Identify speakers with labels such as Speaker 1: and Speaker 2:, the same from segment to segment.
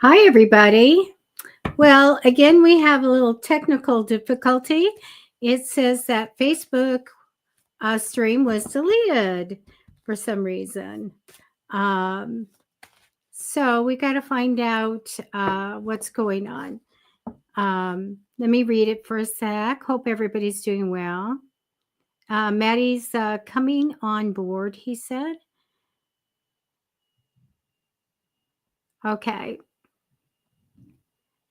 Speaker 1: Hi, everybody. Well, again, we have a little technical difficulty. It says that Facebook stream was deleted for some reason. Um, so we got to find out what's going on. Let me read it for a sec. Hope everybody's doing well. Matty's coming on board, he said. Okay.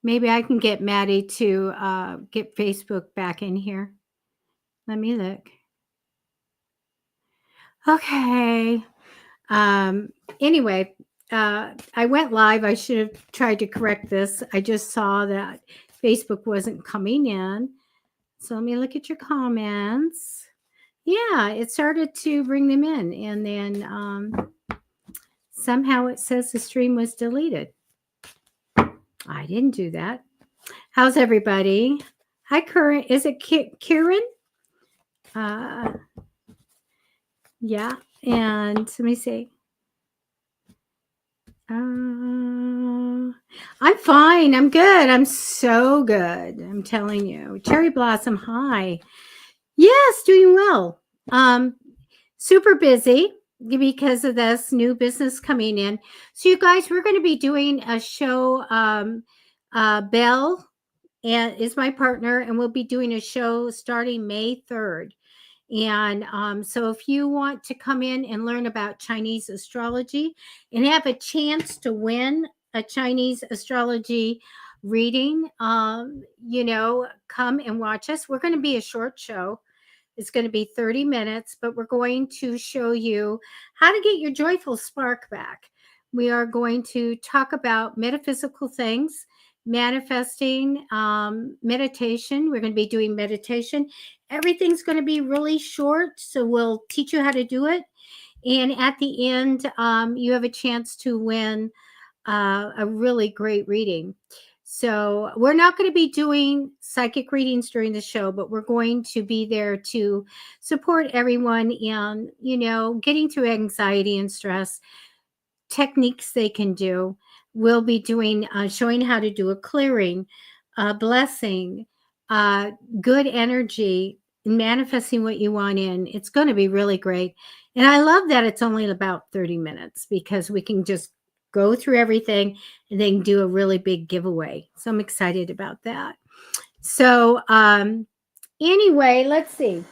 Speaker 1: Maybe I can get Matty to get Facebook back in here. Let me look. Okay. Anyway, I went live. I should have tried to correct this. I just saw that Facebook wasn't coming in. So let me look at your comments. Yeah, it started to bring them in. And then somehow it says the stream was deleted. I didn't do that. How's everybody? Hi, Karen. Is it Kieran? Yeah. And let me see. I'm fine. I'm good. I'm so good. I'm telling you. Cherry Blossom, hi. Yes, doing well. Super busy because of this new business coming in. So you guys, we're going to be doing a show. Belle is my partner, and we'll be doing a show starting May 3rd. And so if you want to come in and learn about Chinese astrology and have a chance to win a Chinese astrology reading, come and watch us. We're going to be a short show. It's going to be 30 minutes, but we're going to show you how to get your joyful spark back. We are going to talk about metaphysical things, manifesting, meditation. We're going to be doing meditation. Everything's going to be really short, so we'll teach you how to do it. And at the end, you have a chance to win a really great reading. So we're not going to be doing psychic readings during the show, but we're going to be there to support everyone in, getting through anxiety and stress, techniques they can do. We'll be doing, showing how to do a clearing, a blessing, good energy, manifesting what you want in. It's going to be really great. And I love that it's only about 30 minutes because we can just go through everything and then do a really big giveaway. So I'm excited about that. So anyway, let's see.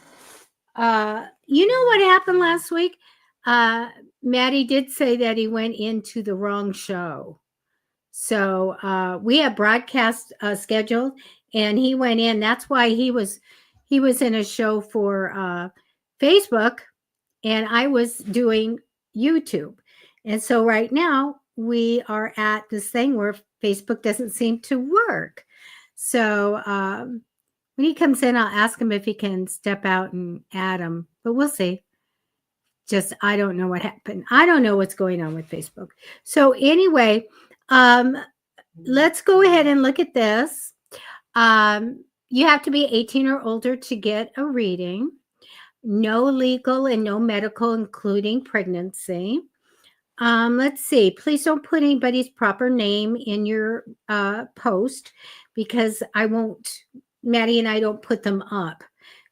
Speaker 1: You know what happened last week? Matty did say that he went into the wrong show. So we have broadcast scheduled, and he went in. That's why he was in a show for Facebook, and I was doing YouTube. And so right now we are at this thing where Facebook doesn't seem to work. So when he comes in, I'll ask him if he can step out and add him, but we'll see. Just, I don't know what happened. I don't know what's going on with Facebook. So anyway, let's go ahead and look at this. You have to be 18 or older to get a reading. No legal and no medical, including pregnancy. Let's see. Please don't put anybody's proper name in your post because Matty and I don't put them up.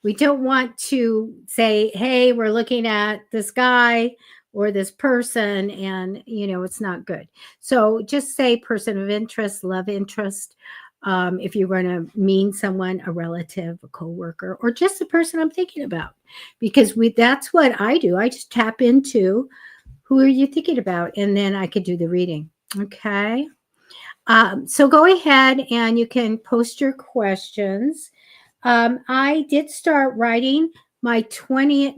Speaker 1: We don't want to say, hey, we're looking at this guy or this person, and, it's not good. So just say person of interest, love interest. If you're going to mean someone, a relative, a coworker, or just the person I'm thinking about, because that's what I do. I just tap into who are you thinking about, and then I could do the reading. Okay. So go ahead and you can post your questions. I did start writing my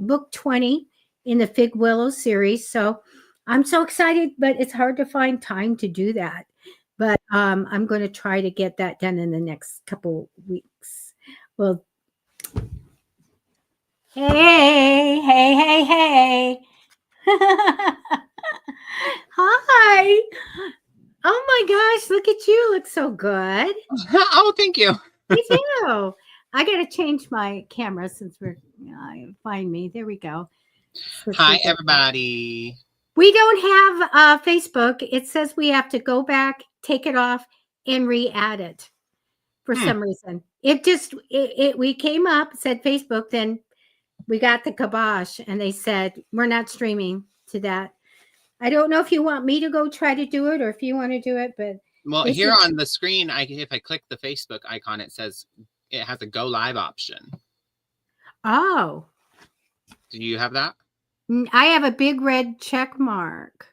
Speaker 1: book 20 in the Fig Willow series. So I'm so excited, but it's hard to find time to do that. But I'm going to try to get that done in the next couple weeks. Well, hey. Hi. Oh my gosh, look at you. Look so good.
Speaker 2: Oh, thank you.
Speaker 1: Me too. I got to change my camera since find me. There we go.
Speaker 2: Hi, everybody.
Speaker 1: We don't have Facebook. It says we have to go back take it off, and re-add it for some reason. We came up, said Facebook, then we got the kibosh, and they said, we're not streaming to that. I don't know if you want me to go try to do it or if you want to do it, but
Speaker 2: well, here on the screen, if I click the Facebook icon, it says it has a go live option.
Speaker 1: Oh.
Speaker 2: Do you have that?
Speaker 1: I have a big red check mark.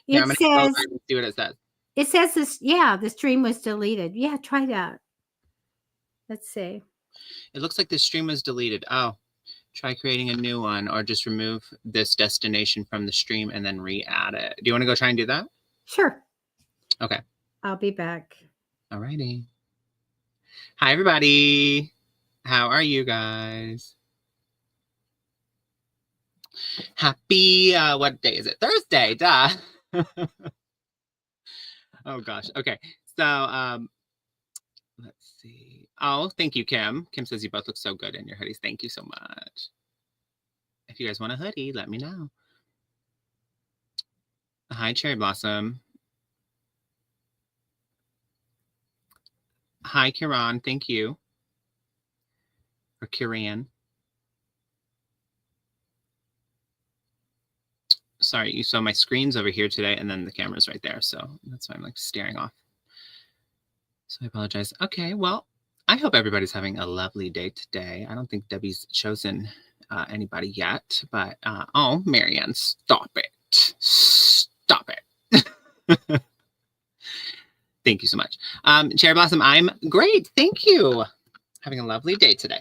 Speaker 1: It says,
Speaker 2: see what it says.
Speaker 1: It says this, yeah, the stream was deleted. Yeah, try that. Let's see.
Speaker 2: It looks like the stream was deleted. Oh, try creating a new one or just remove this destination from the stream and then re-add it. Do you want to go try and do that?
Speaker 1: Sure.
Speaker 2: Okay.
Speaker 1: I'll be back.
Speaker 2: All righty. Hi, everybody. How are you guys? Happy, what day is it? Thursday, duh. Oh, gosh. Okay. So, let's see. Oh, thank you, Kim. Kim says you both look so good in your hoodies. Thank you so much. If you guys want a hoodie, let me know. Hi, Cherry Blossom. Hi, Kiran. Thank you. Or Kiran. Sorry, so my screen's over here today, and then the camera's right there, so that's why I'm like staring off. So I apologize. Okay, well, I hope everybody's having a lovely day today. I don't think Debbie's chosen anybody yet, but oh, Marianne, stop it. Stop it. Thank you so much. Cherry Blossom, I'm great. Thank you. Having a lovely day today.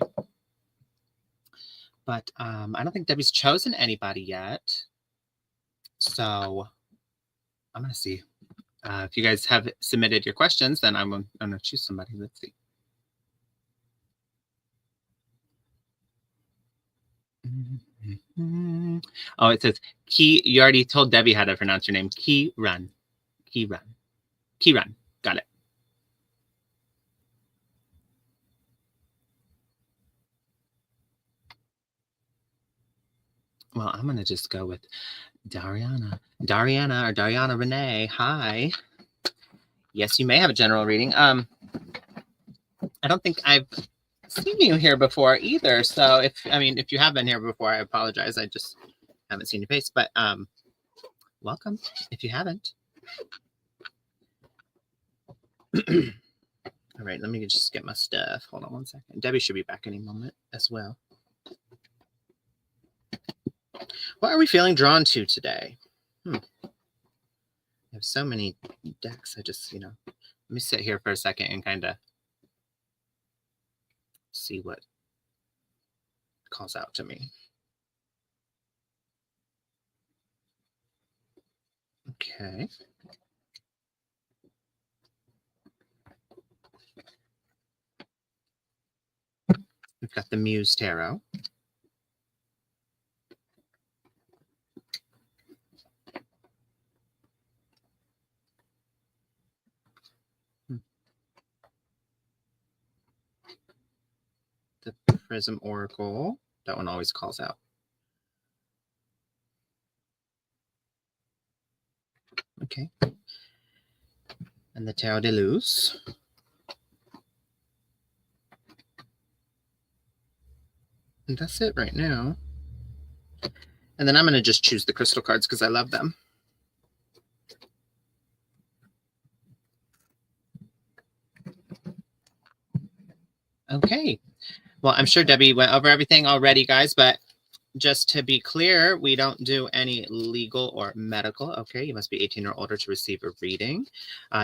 Speaker 2: But I don't think Debbie's chosen anybody yet. So I'm going to see. If you guys have submitted your questions, then I'm going to choose somebody. Let's see. Oh, it says Key. You already told Debbie how to pronounce your name. Kiran. Kiran. Kiran. Got it. Well, I'm going to just go with Dariana. Dariana or Dariana Renee. Hi. Yes, you may have a general reading. I don't think I've seen you here before either. So if you have been here before, I apologize. I just haven't seen your face, but welcome if you haven't. All right, let me just get my stuff. Hold on one second. Debbie should be back any moment as well. What are we feeling drawn to today? I have so many decks. I just, let me sit here for a second and kind of see what calls out to me. Okay. We've got the Muse Tarot. The Prism Oracle. That one always calls out. Okay. And the Tarot de Luz. And that's it right now. And then I'm going to just choose the crystal cards because I love them. Okay. Well, I'm sure Debbie went over everything already, guys, but just to be clear, we don't do any legal or medical. Okay, you must be 18 or older to receive a reading.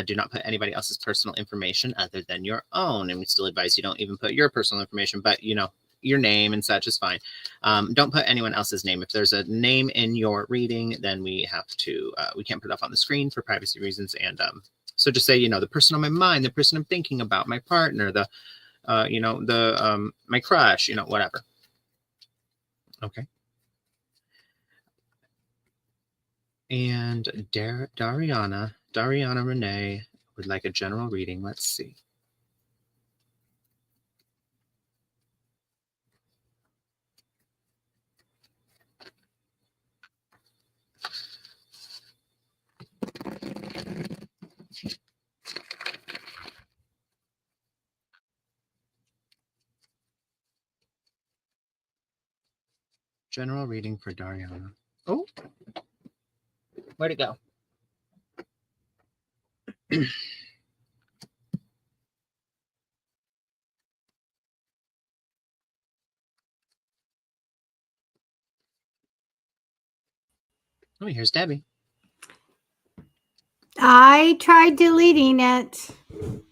Speaker 2: Do not put anybody else's personal information other than your own. And we still advise you don't even put your personal information, but your name and such is fine. Don't put anyone else's name. If there's a name in your reading, then we have to, we can't put it up on the screen for privacy reasons. And so just say, the person on my mind, the person I'm thinking about, my partner, my crush, whatever. Okay. And Dariana Renee would like a general reading. Let's see. General reading for Dariana. Oh, where'd it go? Oh, here's Debbie.
Speaker 1: I tried deleting it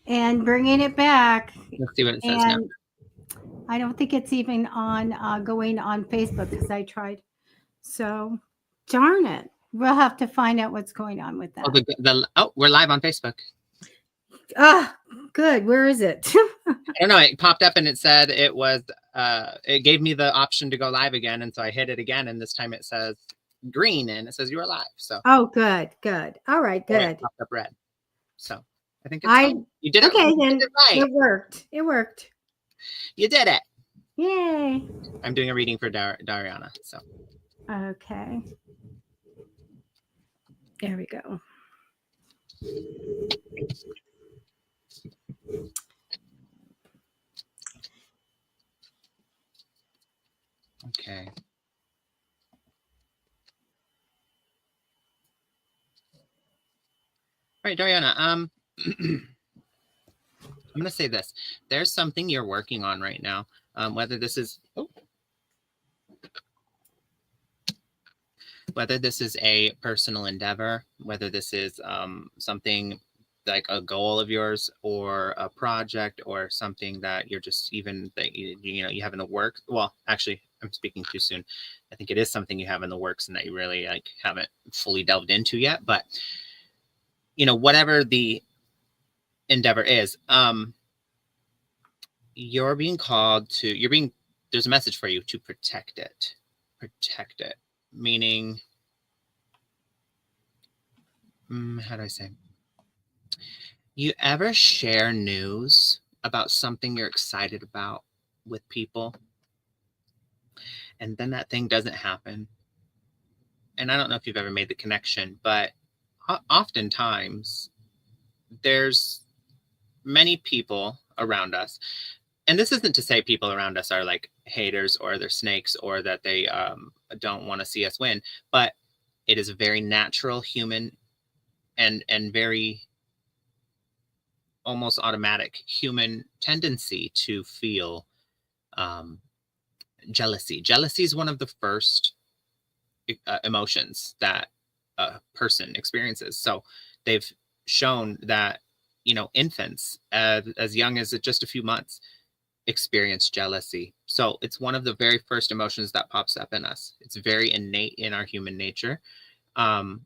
Speaker 1: and bringing it back.
Speaker 2: Let's see what it says now.
Speaker 1: And I don't think it's even on going on Facebook because I tried. So, darn it. We'll have to find out what's going on with that.
Speaker 2: Oh, we're live on Facebook.
Speaker 1: Ah, good. Where is it?
Speaker 2: I don't know. It popped up and it said it was, it gave me the option to go live again. And so I hit it again. And this time it says green and it says you are live. So,
Speaker 1: oh, good. Good. All right. Good.
Speaker 2: It popped up red. So I think it's you did it.
Speaker 1: Okay, then
Speaker 2: did it right.
Speaker 1: It worked. It worked.
Speaker 2: You did it.
Speaker 1: Yay.
Speaker 2: I'm doing a reading for Dariana. So,
Speaker 1: okay. There we go.
Speaker 2: okay. All right, Dariana. I'm going to say this. There's something you're working on right now. Whether this is a personal endeavor, whether this is something like a goal of yours or a project or something that you're just even that you have in the works. Well, actually, I'm speaking too soon. I think it is something you have in the works and that you really haven't fully delved into yet. But whatever the endeavor is, you're being called to. There's a message for you to protect it. Protect it, meaning, how do I say? You ever share news about something you're excited about with people, and then that thing doesn't happen? And I don't know if you've ever made the connection, but oftentimes there's many people around us. And this isn't to say people around us are like haters or they're snakes or that they don't want to see us win, but it is a very natural human and very almost automatic human tendency to feel jealousy. Jealousy is one of the first emotions that a person experiences. So they've shown that, infants as young as just a few months experience jealousy. So it's one of the very first emotions that pops up in us. It's very innate in our human nature. And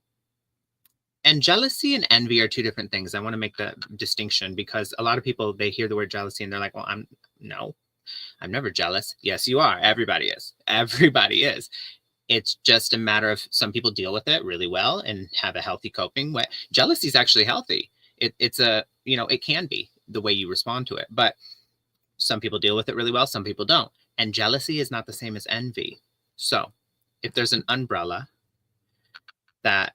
Speaker 2: jealousy and envy are two different things. I want to make that distinction because a lot of people, they hear the word jealousy and they're like, well, I'm never jealous. Yes, you are. Everybody is. Everybody is. It's just a matter of some people deal with it really well and have a healthy coping. Jealousy is actually healthy. It can be the way you respond to it, but some people deal with it really well. Some people don't. And jealousy is not the same as envy. So if there's an umbrella that,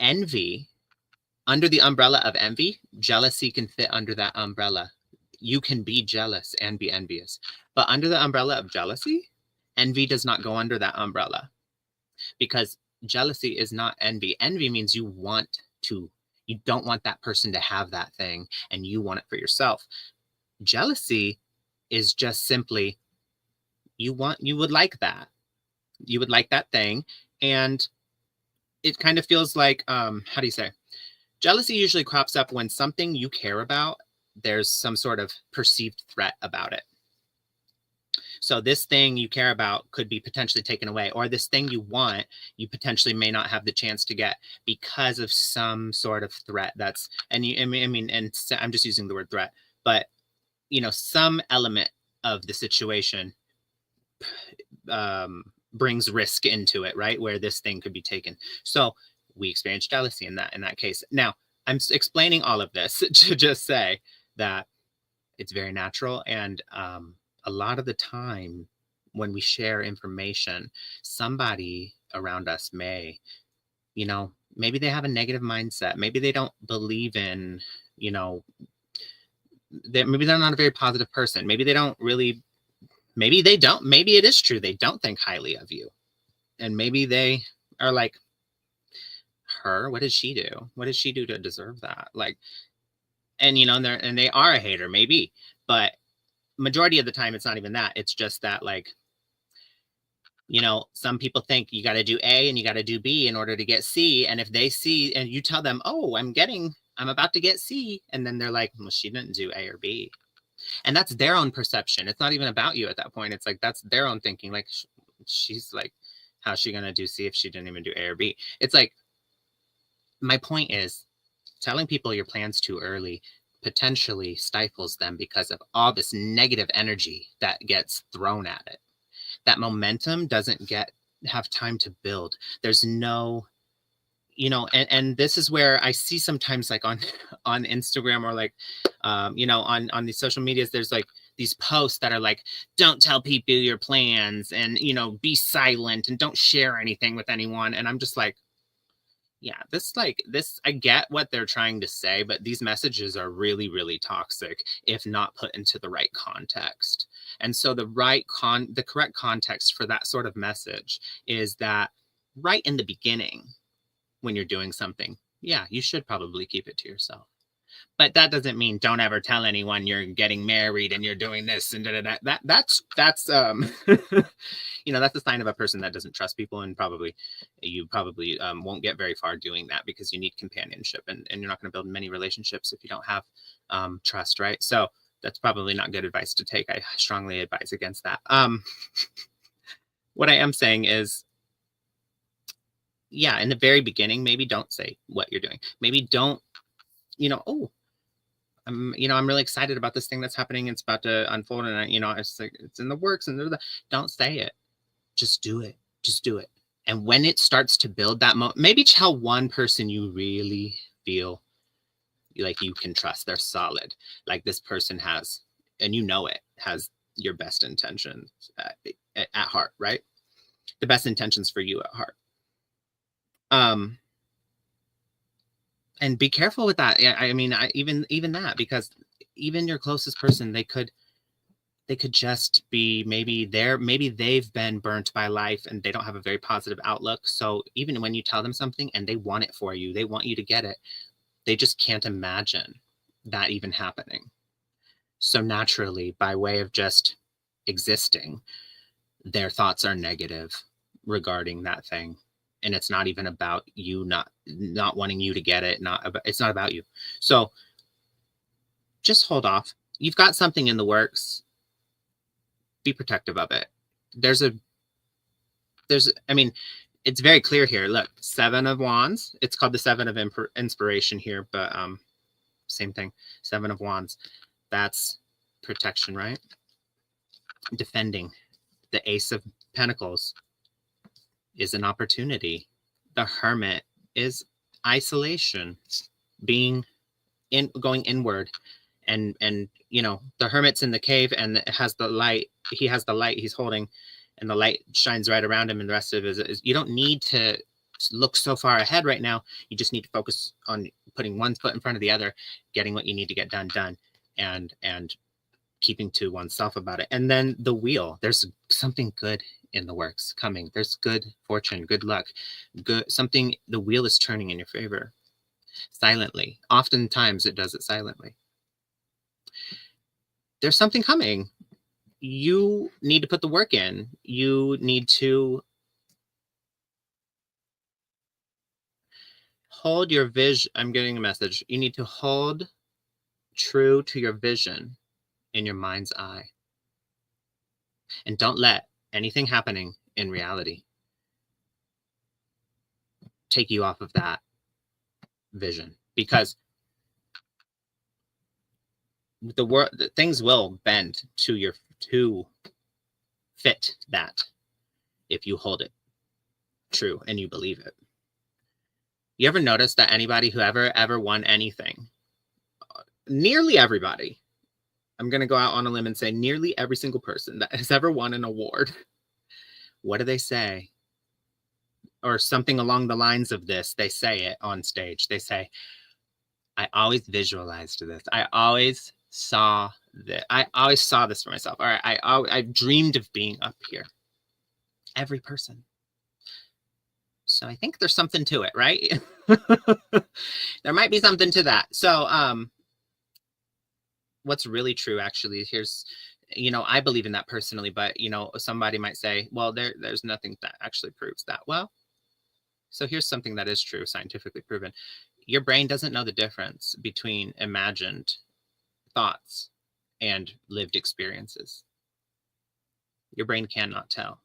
Speaker 2: envy, under the umbrella of envy, jealousy can fit under that umbrella. You can be jealous and be envious. But under the umbrella of jealousy, envy does not go under that umbrella because jealousy is not envy. Envy means you don't want that person to have that thing and you want it for yourself. Jealousy is just simply you would like that. You would like that thing. And it kind of feels like, how do you say? Jealousy usually crops up when something you care about, there's some sort of perceived threat about it. So this thing you care about could be potentially taken away, or this thing you want, you potentially may not have the chance to get because of some sort of threat. And I'm just using the word threat, but some element of the situation brings risk into it, right? Where this thing could be taken. So we experience jealousy in that case. Now, I'm explaining all of this to just say that it's very natural. And a lot of the time when we share information, somebody around us may, maybe they have a negative mindset. Maybe they don't believe in, maybe they're not a very positive person. Maybe they don't really maybe they don't. Maybe it is true. They don't think highly of you. And maybe they are like, her, what did she do? What did she do to deserve that? Like, and you know, and they are a hater, maybe, but majority of the time it's not even that. It's just that, like, you know, some people think you got to do A and you got to do B in order to get C. And if they see and you tell them, oh, I'm about to get C, and then they're like, well, she didn't do A or B. And that's their own perception. It's not even about you at that point. It's like, that's their own thinking. Like, she's like, how's she going to do C if she didn't even do A or B? It's like, my point is, telling people your plans too early potentially stifles them because of all this negative energy that gets thrown at it. That momentum doesn't have time to build. There's no, you know, and this is where I see sometimes, like on Instagram or like, you know, on these social medias, there's like these posts that are like, don't tell people your plans, and, you know, be silent and don't share anything with anyone. And I'm just like, yeah, this, I get what they're trying to say, but these messages are really, really toxic if not put into the right context. And so the correct context for that sort of message is that right in the beginning, when you're doing something, yeah, you should probably keep it to yourself. But that doesn't mean don't ever tell anyone you're getting married and you're doing this and that's you know, that's a sign of a person that doesn't trust people, and you probably won't get very far doing that, because you need companionship, and you're not going to build many relationships if you don't have trust, right? So that's probably not good advice to take. I strongly advise against that. What I am saying is, yeah, in the very beginning, maybe don't say what you're doing. Maybe don't, you know, oh, I'm really excited about this thing that's happening. It's about to unfold, and you know, it's like, it's in the works, and don't say it. Just do it. Just do it. And when it starts to build that maybe tell one person you really feel like you can trust. They're solid. Like, this person has, and you know it, has your best intentions at heart, right? The best intentions for you at heart. And be careful with that. I mean, even that, because even your closest person, they could just be, maybe they've been burnt by life and they don't have a very positive outlook. So even when you tell them something and they want it for you, they want you to get it, they just can't imagine that even happening. So naturally, by way of just existing, their thoughts are negative regarding that thing. And it's not even about you not wanting you to get it. It's not about you. So just hold off. You've got something in the works. Be protective of it. I mean, it's very clear here. Look, 7 of Wands. It's called the 7 of Inspiration here, but same thing. 7 of Wands. That's protection, right? Defending. The Ace of Pentacles is an opportunity. The Hermit is isolation, going inward, and you know, the Hermit's in the cave and it has the light. He has the light he's holding, and the light shines right around him, and the rest of it is you don't need to look so far ahead right now. You just need to focus on putting one foot in front of the other, getting what you need to get done, and keeping to oneself about it. And then the Wheel, there's something good in the works coming. There's good fortune, good luck, something. The wheel is turning in your favor silently. Oftentimes it does it silently. There's something coming. You need to put the work in. You need to hold your vision. I'm getting a message. You need to hold true to your vision in your mind's eye. And don't let anything happening in reality take you off of that vision, because things will bend to fit that if you hold it true and you believe it. You ever notice that anybody who ever won anything, nearly everybody, I'm going to go out on a limb and say nearly every single person that has ever won an award, what do they say? Or something along the lines of this. They say it on stage. They say, I always visualized this. I always saw I always saw this for myself. All right, I dreamed of being up here. Every person. So I think there's something to it, right? There might be something to that. So what's really true, actually, here's, I believe in that personally, but somebody might say, well, there's nothing that actually proves that. Well, so here's something that is true, scientifically proven. Your brain doesn't know the difference between imagined thoughts and lived experiences. Your brain cannot tell.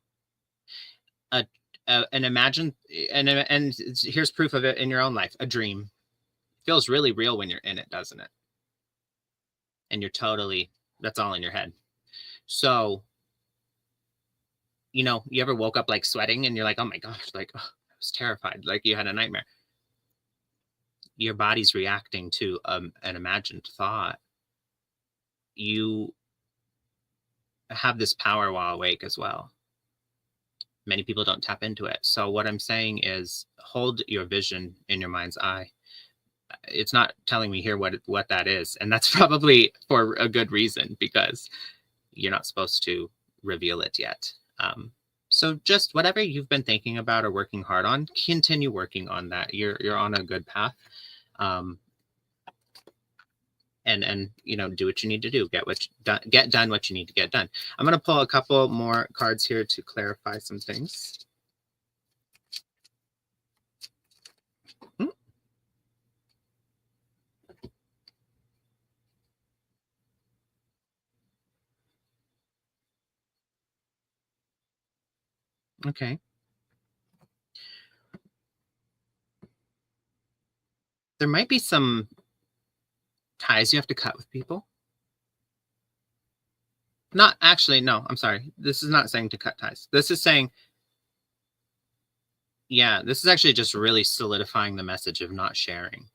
Speaker 2: An imagined, and here's proof of it in your own life. A dream feels really real when you're in it, doesn't it? And that's all in your head. So, you ever woke up like sweating and you're like, oh my gosh, like, oh, I was terrified, like you had a nightmare. Your body's reacting to an imagined thought. You have this power while awake as well. Many people don't tap into it. So what I'm saying is, hold your vision in your mind's eye. It's not telling me here what that is. And that's probably for a good reason, because you're not supposed to reveal it yet. So just whatever you've been thinking about or working hard on, continue working on that. You're on a good path. And do what you need to do. Get done what you need to get done. I'm going to pull a couple more cards here to clarify some things. Okay. There might be some ties you have to cut with people. Not actually, no, I'm sorry. This is not saying to cut ties. This is saying, this is actually just really solidifying the message of not sharing.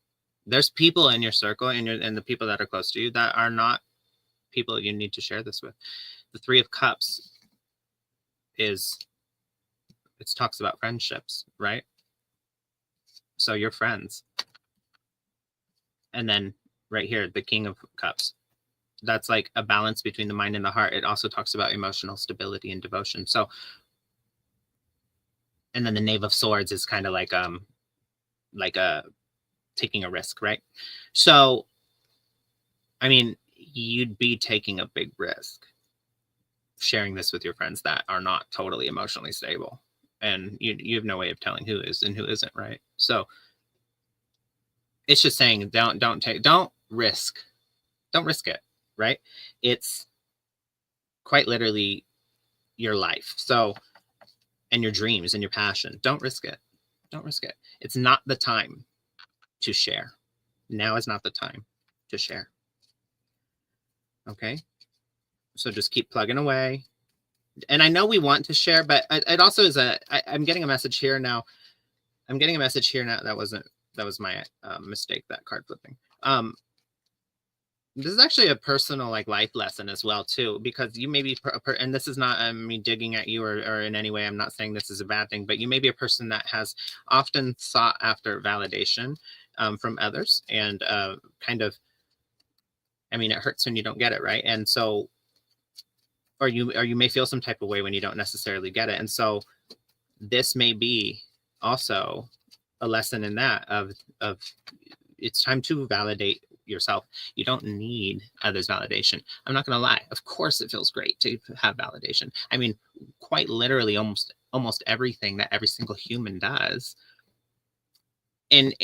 Speaker 2: There's people in your circle and the people that are close to you that are not people you need to share this with. The Three of Cups it talks about friendships, right? So your friends. And then right here, the King of Cups. That's like a balance between the mind and the heart. It also talks about emotional stability and devotion. So, and then the Knave of Swords is kind of like taking a risk, right? So, I mean, you'd be taking a big risk sharing this with your friends that are not totally emotionally stable, and you have no way of telling who is and who isn't, right? So it's just saying don't risk it, right? It's quite literally your life. So, and your dreams and your passion. Don't risk it. It's not the time to share. Now is not the time to share. Okay. So just keep plugging away. And I know we want to share, but it also is I'm getting a message here now. That was my mistake, that card flipping. This is actually a personal life lesson as well too, because you may be and this is not me digging at you or in any way. I'm not saying this is a bad thing, but you may be a person that has often sought after validation from others, and it hurts when you don't get it, right? And so, or you may feel some type of way when you don't necessarily get it. And so this may be also a lesson in that of it's time to validate yourself. You don't need others' validation. I'm not going to lie. Of course, it feels great to have validation. I mean, quite literally, almost everything that every single human does, in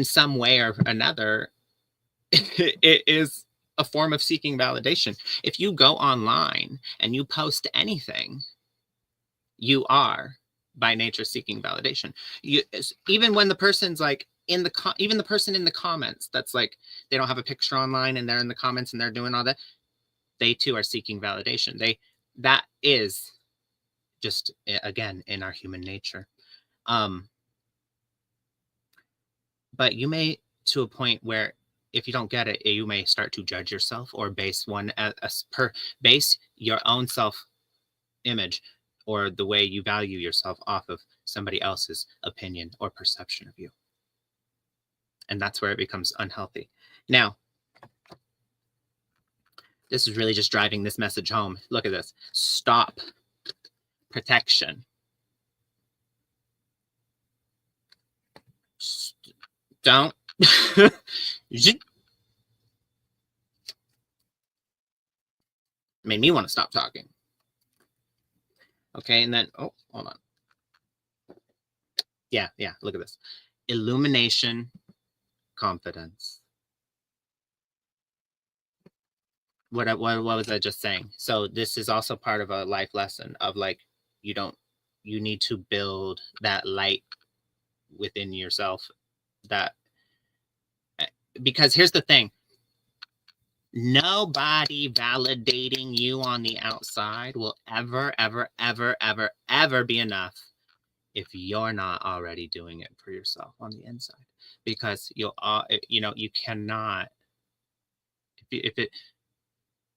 Speaker 2: some way or another, it is a form of seeking validation. If you go online and you post anything, you are by nature seeking validation. Even when the person's like even the person in the comments that's like, they don't have a picture online and they're in the comments and they're doing all that, they too are seeking validation. That is just, again, in our human nature. But you may, to a point where if you don't get it, you may start to judge yourself or base your own self image or the way you value yourself off of somebody else's opinion or perception of you. And that's where it becomes unhealthy. Now, This is really just driving this message home. Look at this. Stop. Protection. Don't. Made me want to stop talking. Okay, and then, oh, hold on. Yeah, look at this. Illumination, confidence. What was I just saying? So this is also part of a life lesson of like, you need to build that light within yourself, that, because here's the thing. Nobody validating you on the outside will ever be enough if you're not already doing it for yourself on the inside, because you cannot,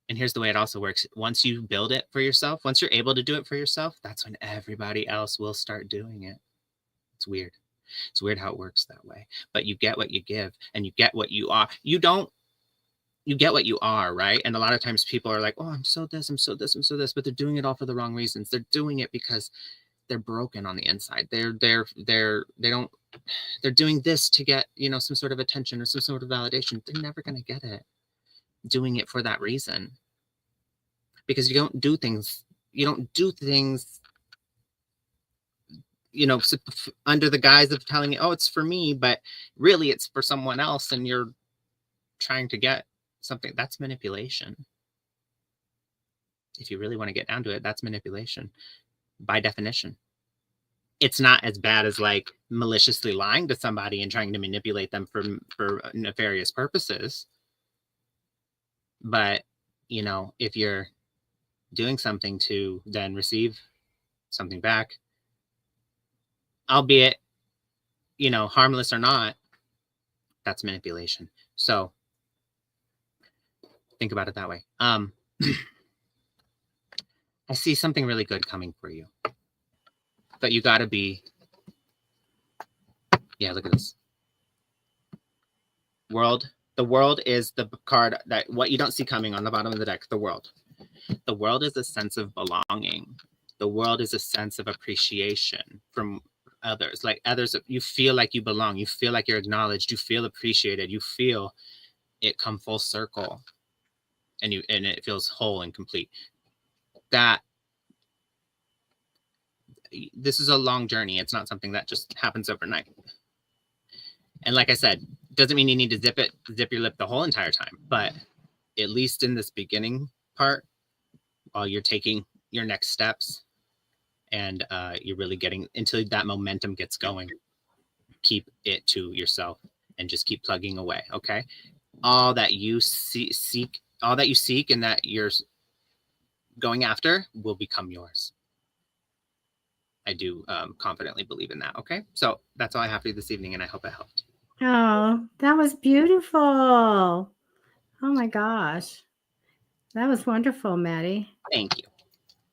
Speaker 2: and here's the way it also works. Once you build it for yourself, once you're able to do it for yourself, that's when everybody else will start doing it. It's weird. It's weird how it works that way, but you get what you give, and you get what you are. You get what you are, right? And a lot of times people are like, oh, I'm so this, I'm so this, I'm so this, but they're doing it all for the wrong reasons. They're doing it because they're broken on the inside. They're doing this to get, some sort of attention or some sort of validation. They're never going to get it doing it for that reason, because you don't do things under the guise of telling you, oh, it's for me, but really it's for someone else, and you're trying to get something. That's manipulation. If you really want to get down to it, that's manipulation by definition. It's not as bad as like maliciously lying to somebody and trying to manipulate them for nefarious purposes. But, if you're doing something to then receive something back, albeit, harmless or not, that's manipulation. So think about it that way. I see something really good coming for you, but you got to be, look at this. World. The world is the card that what you don't see coming on the bottom of the deck. The world. The world is a sense of belonging. The world is a sense of appreciation from others. Like others, you feel like you belong. You feel like you're acknowledged. You feel appreciated. You feel it come full circle, and it feels whole and complete. This is a long journey. It's not something that just happens overnight. And like I said, doesn't mean you need to zip your lip the whole entire time, but at least in this beginning part, while you're taking your next steps and you're really getting until that momentum gets going, keep it to yourself and just keep plugging away. Okay. All that you seek and that you're going after will become yours. I do confidently believe in that. Okay. So that's all I have for you this evening, and I hope it helped.
Speaker 1: Oh, that was beautiful. Oh my gosh. That was wonderful, Matty.
Speaker 2: Thank you.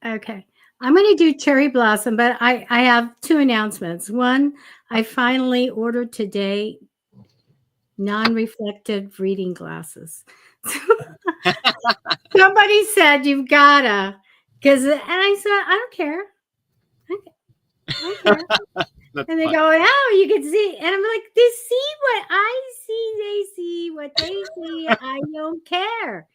Speaker 1: Okay. I'm going to do cherry blossom, but I have two announcements. One, I finally ordered today non-reflective reading glasses. Somebody said you've gotta, and I said, I don't care. I don't care. And they go, oh, you can see. And I'm like, they see what I see. They see what they see. I don't care.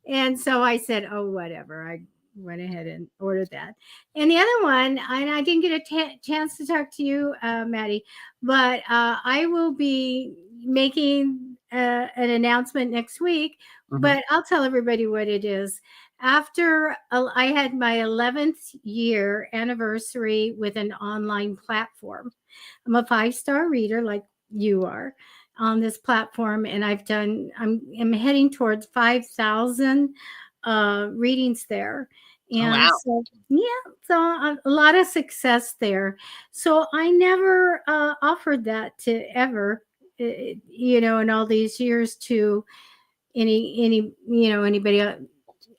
Speaker 1: And so I said, oh, whatever. I went ahead and ordered that. And the other one, and I didn't get a chance to talk to you, Matty, but I will be making an announcement next week. Mm-hmm. But I'll tell everybody what it is. After I had my 11th year anniversary with an online platform, I'm a 5-star reader like you are on this platform, and I'm heading towards 5,000 readings there. And so a lot of success there. So I never offered that to ever, in all these years to anybody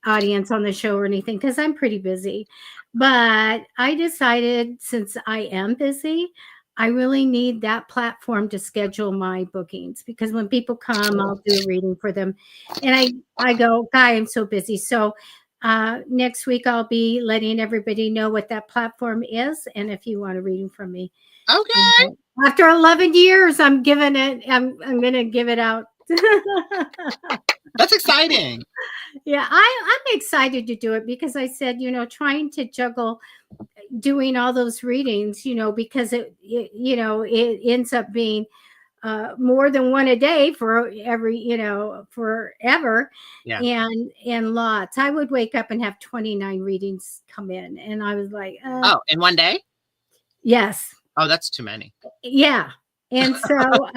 Speaker 1: audience on the show or anything, because I'm pretty busy. But I decided, since I am busy, I really need that platform to schedule my bookings, because when people come, I'll do a reading for them. And I go, "Guy, I'm so busy." So next week I'll be letting everybody know what that platform is, and if you want a reading from me.
Speaker 2: Okay.
Speaker 1: After 11 years, I'm giving it. I'm gonna give it out.
Speaker 2: That's exciting.
Speaker 1: Yeah, I'm excited to do it, because I said, trying to juggle doing all those readings, because it ends up being more than one a day for every, forever,
Speaker 2: Yeah.
Speaker 1: and lots. I would wake up and have 29 readings come in, and I was like,
Speaker 2: Oh, in one day?
Speaker 1: yes,
Speaker 2: Oh, that's too many.
Speaker 1: yeah. And so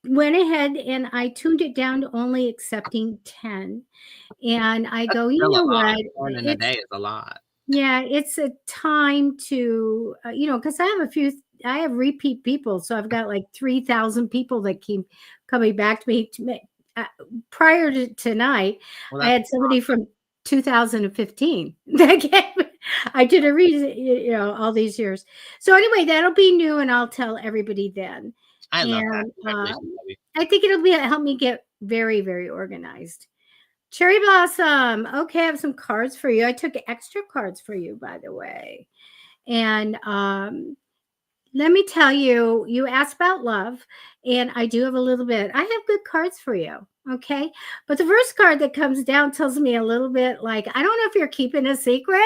Speaker 1: went ahead and I tuned it down to only accepting 10. And I
Speaker 2: That's
Speaker 1: go, you
Speaker 2: still a
Speaker 1: know
Speaker 2: lot.
Speaker 1: what?
Speaker 2: 10 in a day is a lot.
Speaker 1: Yeah, it's a time to, because I have repeat people. So I've got like 3,000 people that keep coming back to me. Prior to tonight,
Speaker 2: Well,
Speaker 1: I
Speaker 2: that's
Speaker 1: had somebody from 2015 that came. I did a reason, all these years. So anyway, that'll be new, and I'll tell everybody then.
Speaker 2: I love that.
Speaker 1: And
Speaker 2: Congratulations, Debbie.
Speaker 1: I think it'll help me get very, very organized. Cherry Blossom. Okay, I have some cards for you. I took extra cards for you, by the way. And let me tell you, you asked about love, and I do have a little bit. I have good cards for you. Okay. But the first card that comes down tells me a little bit like, I don't know if you're keeping a secret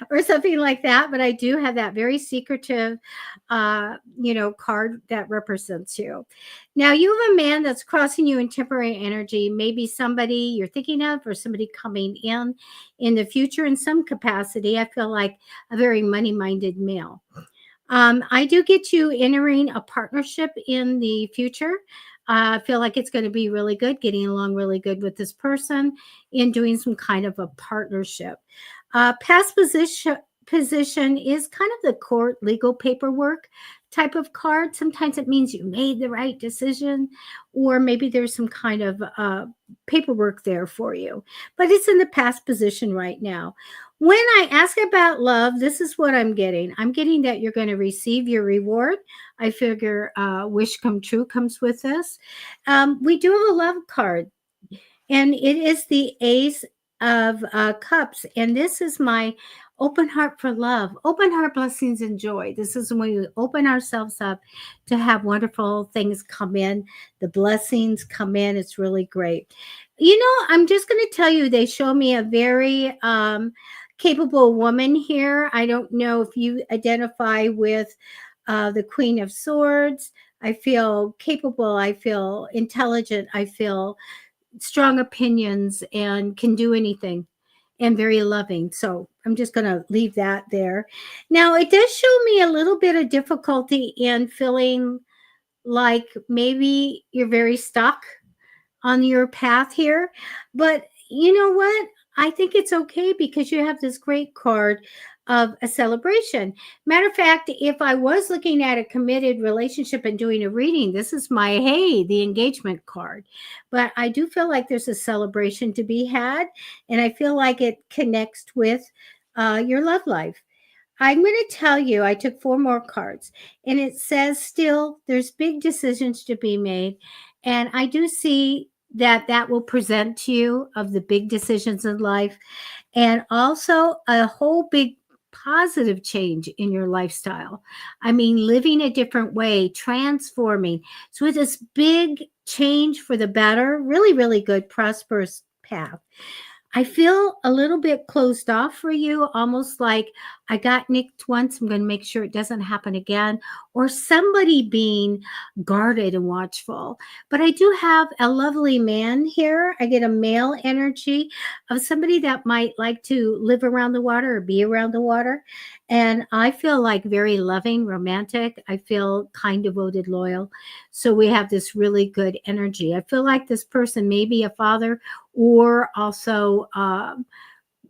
Speaker 1: or something like that, but I do have that very secretive, card that represents you. Now, you have a man that's crossing you in temporary energy, maybe somebody you're thinking of, or somebody coming in the future in some capacity. I feel like a very money minded male. I do get you entering a partnership in the future. I feel like it's going to be really good, getting along really good with this person in doing some kind of a partnership. Past position is kind of the court legal paperwork type of card. Sometimes it means you made the right decision, or maybe there's some kind of paperwork there for you, but it's in the past position right now. When I ask about love, this is what I'm getting. I'm getting that you're going to receive your reward. I figure wish come true comes with this. We do have a love card, and it is the Ace of Cups. And this is my open heart for love, open heart, blessings, and joy. This is when we open ourselves up to have wonderful things come in. The blessings come in. It's really great. I'm just going to tell you, they show me a very capable woman here. I don't know if you identify with the Queen of Swords. I feel capable. I feel intelligent. I feel strong opinions and can do anything, and very loving. So I'm just going to leave that there. Now, it does show me a little bit of difficulty in feeling like maybe you're very stuck on your path here. But you know what? I think it's okay, because you have this great card of a celebration. Matter of fact, if I was looking at a committed relationship and doing a reading, this is the engagement card. But I do feel like there's a celebration to be had, and I feel like it connects with your love life. I'm going to tell you, I took 4 more cards, and it says still there's big decisions to be made. And I do see that will present to you of the big decisions in life, and also a whole big positive change in your lifestyle. I mean, living a different way, transforming. So with this big change for the better, really, really good, prosperous path. I feel a little bit closed off for you, almost like I got nicked once. I'm going to make sure it doesn't happen again, or somebody being guarded and watchful. But I do have a lovely man here. I get a male energy of somebody that might like to live around the water or be around the water. And I feel like very loving, romantic. I feel kind, devoted, loyal. So we have this really good energy. I feel like this person may be a father, or also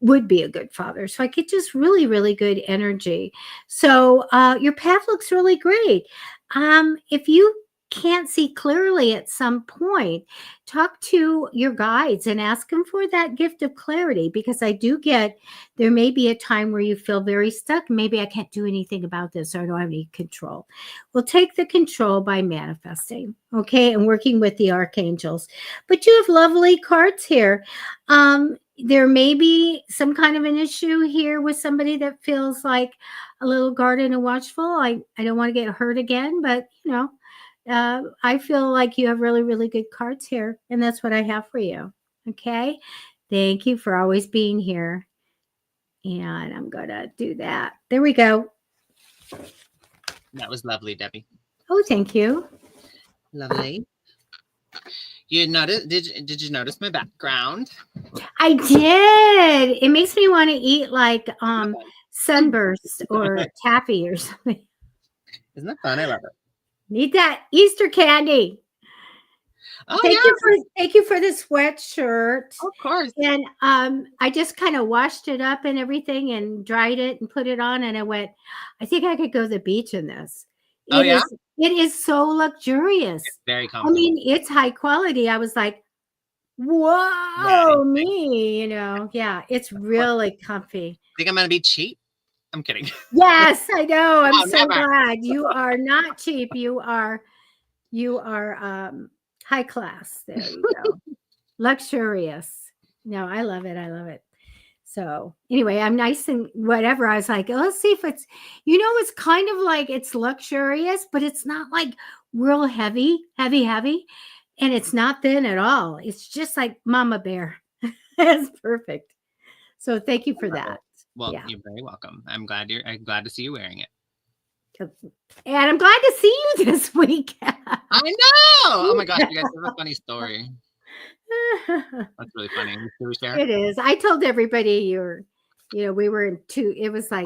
Speaker 1: would be a good father. So I get just really, really good energy. So your path looks really great. If you can't see clearly at some point, talk to your guides and ask them for that gift of clarity, because I do get there may be a time where you feel very stuck. Maybe I can't do anything about this, or I don't have any control. Well, take the control by manifesting, okay, and working with the archangels. But you have lovely cards here. There may be some kind of an issue here with somebody that feels like a little guarded and watchful. I don't want to get hurt again, but I feel like you have really, really good cards here, and that's what I have for you. Okay. Thank you for always being here. And I'm going to do that. There we go.
Speaker 2: That was lovely, Debbie.
Speaker 1: Oh, thank you.
Speaker 2: Lovely. You notice? Did you notice my background?
Speaker 1: I did. It makes me want to eat like sunburst or taffy or something.
Speaker 2: Isn't that fun? I love it.
Speaker 1: Need that Easter candy.
Speaker 2: Oh,
Speaker 1: Thank you for the sweatshirt.
Speaker 2: Of course.
Speaker 1: And I just kind of washed it up and everything and dried it and put it on, and I went, I think I could go to the beach in this. It is so luxurious.
Speaker 2: It's very comfortable.
Speaker 1: I mean, it's high quality. I was like, whoa, me, yeah, it's really comfy.
Speaker 2: Think I'm gonna be cheap? I'm kidding.
Speaker 1: Yes, I know. I'm so glad. You are not cheap. You are high class. There you go. Luxurious. No, I love it. I love it. So anyway, I'm nice and whatever. I was like, let's see if it's, it's kind of like it's luxurious, but it's not like real heavy. And it's not thin at all. It's just like Mama Bear. It's perfect. So thank you for that.
Speaker 2: Well, You're very welcome. I'm glad to see you wearing it.
Speaker 1: And I'm glad to see you this week.
Speaker 2: I know. Oh my gosh, you guys have a funny story. That's really funny. Should we share?
Speaker 1: It is. I told everybody we were in it was like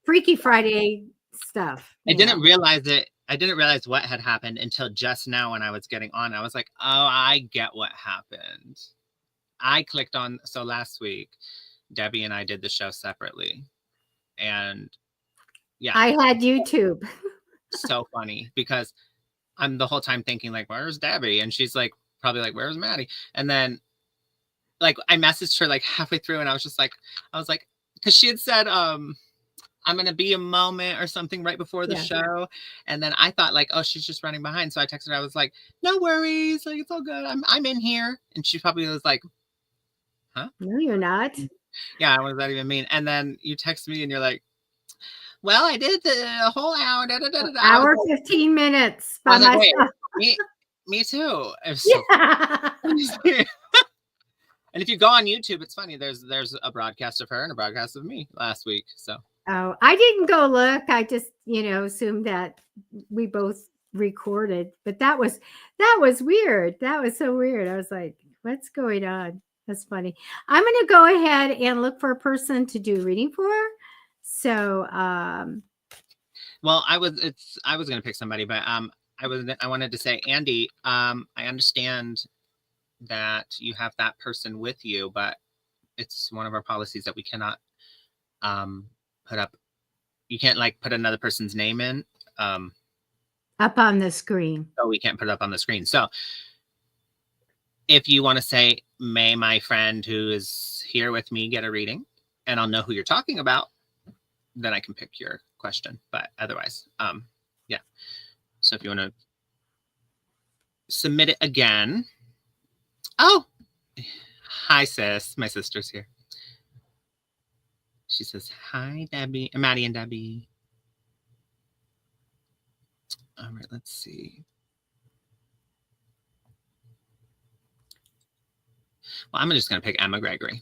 Speaker 1: Freaky Friday stuff.
Speaker 2: I didn't realize it. I didn't realize what had happened until just now when I was getting on. I was like, oh, I get what happened. I clicked on, so last week, Debbie and I did the show separately. And yeah.
Speaker 1: I had YouTube.
Speaker 2: So funny because I'm the whole time thinking like, where's Debbie? And she's like, probably like, where's Matty? And then like I messaged her like halfway through and I was like, because she had said, I'm going to be a moment or something right before the show. And then I thought like, oh, she's just running behind. So I texted her. I was like, no worries. Like, it's all good. I'm in here. And she probably was like, huh?
Speaker 1: No, you're not.
Speaker 2: Yeah. What does that even mean? And then you text me and you're like, well, I did the whole hour.
Speaker 1: Hour, 15 minutes by myself.
Speaker 2: Like, me too. So and if you go on YouTube, it's funny. There's a broadcast of her and a broadcast of me last week. So.
Speaker 1: Oh, I didn't go look. I just, assumed that we both recorded. But that was weird. That was so weird. I was like, what's going on? That's funny. I'm going to go ahead and look for a person to do reading for. So,
Speaker 2: well, I was going to pick somebody, but I wanted to say, Andy, I understand that you have that person with you, but it's one of our policies that we cannot put up. You can't like put another person's name in
Speaker 1: up on the screen.
Speaker 2: So we can't put it up on the screen. So if you want to say, may my friend who is here with me get a reading, and I'll know who you're talking about, then I can pick your question. But otherwise, yeah. So if you want to submit it again. Oh, hi, sis. My sister's here. She says, hi, Debbie. Matty and Debbie. All right, let's see. Well, I'm just going to pick Emma Gregory.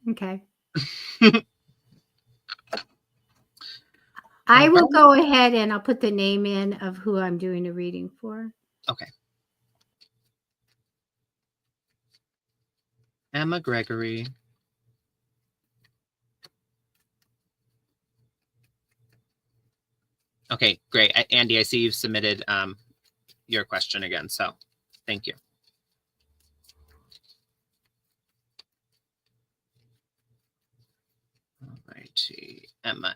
Speaker 1: Okay. I will go ahead and I'll put the name in of who I'm doing a reading for.
Speaker 2: Okay. Emma Gregory. Okay, great. Andy, I see you've submitted your question again, so thank you. All righty. Emma.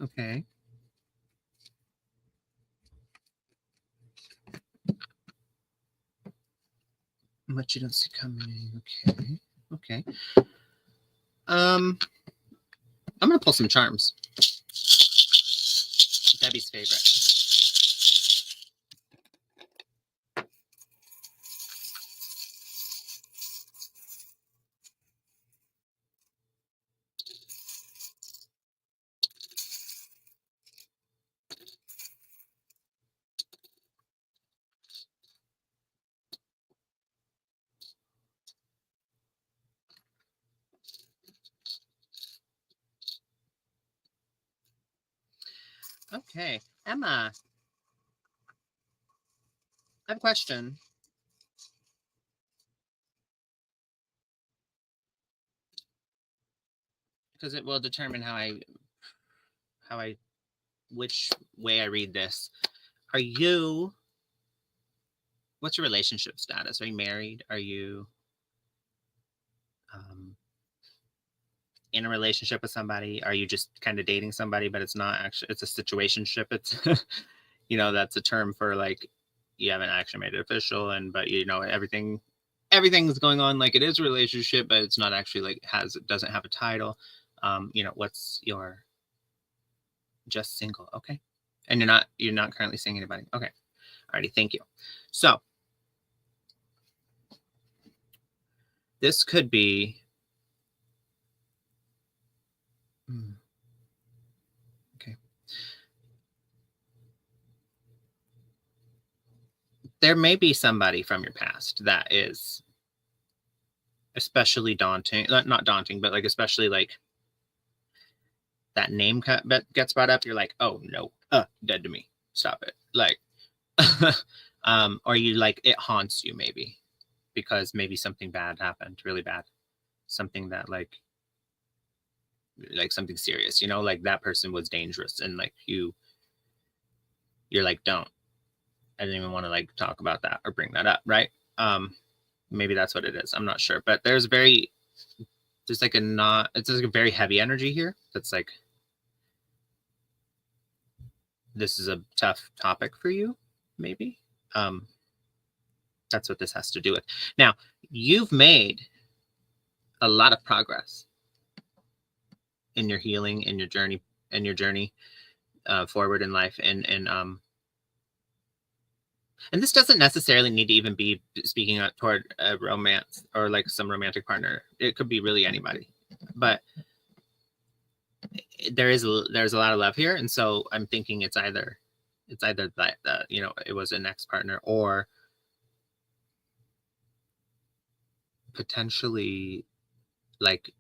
Speaker 2: Okay. What you don't see coming. Okay. Okay. I'm gonna pull some charms. Debbie's favorite. Okay, Emma, I have a question. Because it will determine which way I read this. What's your relationship status? Are you married? Are you in a relationship with somebody? Are you just kind of dating somebody, but it's not actually, it's a situationship. It's, that's a term for like, you haven't actually made it official but everything's going on like it is a relationship, but it's not actually like it doesn't have a title. What's your just single? Okay. And you're not currently seeing anybody. Okay. Alrighty. Thank you. So this could be, okay. There may be somebody from your past that is especially daunting, not daunting, but like, especially like that name gets brought up. You're like, oh no, dead to me. Stop it. Like, or you like, it haunts you maybe because maybe something bad happened, really bad. Something that like something serious, like that person was dangerous and like you're like, I didn't even want to like talk about that or bring that up. Right. Maybe that's what it is. I'm not sure, but there's like it's like a very heavy energy here. That's like, this is a tough topic for you. Maybe. That's what this has to do with. Now, you've made a lot of progress in your healing, in your journey forward in life. And this doesn't necessarily need to even be speaking out toward a romance or like some romantic partner. It could be really anybody, but there's a lot of love here. And so I'm thinking it's either that, it was an ex-partner or potentially like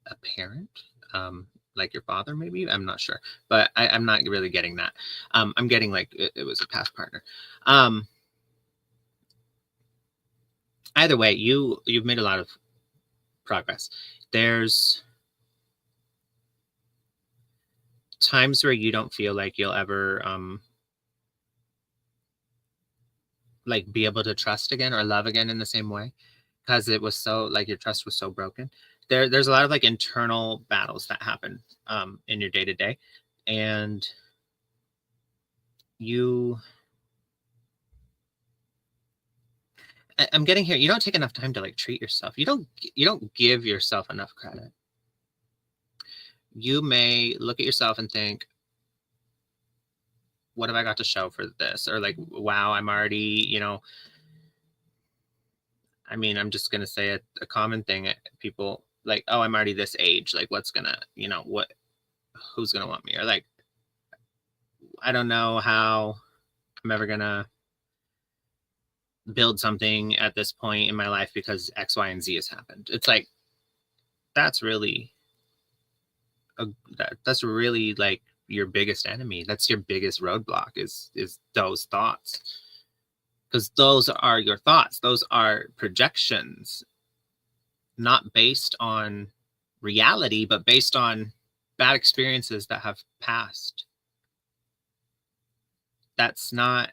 Speaker 2: a parent, like your father, maybe. I'm not sure, but I'm not really getting that. I'm getting like it was a past partner. Either way, you've made a lot of progress. There's times where you don't feel like you'll ever like be able to trust again or love again in the same way, because it was so like your trust was so broken. There's a lot of like internal battles that happen in your day-to-day, and I'm getting here, you don't take enough time to like treat yourself. You don't give yourself enough credit. You may look at yourself and think, what have I got to show for this? Or like, wow, I'm already, I'm just going to say a common thing. People like, oh, I'm already this age. Like, who's going to want me? Or like, I don't know how I'm ever going to build something at this point in my life because X, Y, and Z has happened. It's like, that's really like your biggest enemy. That's your biggest roadblock is those thoughts, because those are your thoughts. Those are projections, not based on reality, but based on bad experiences that have passed. That's not,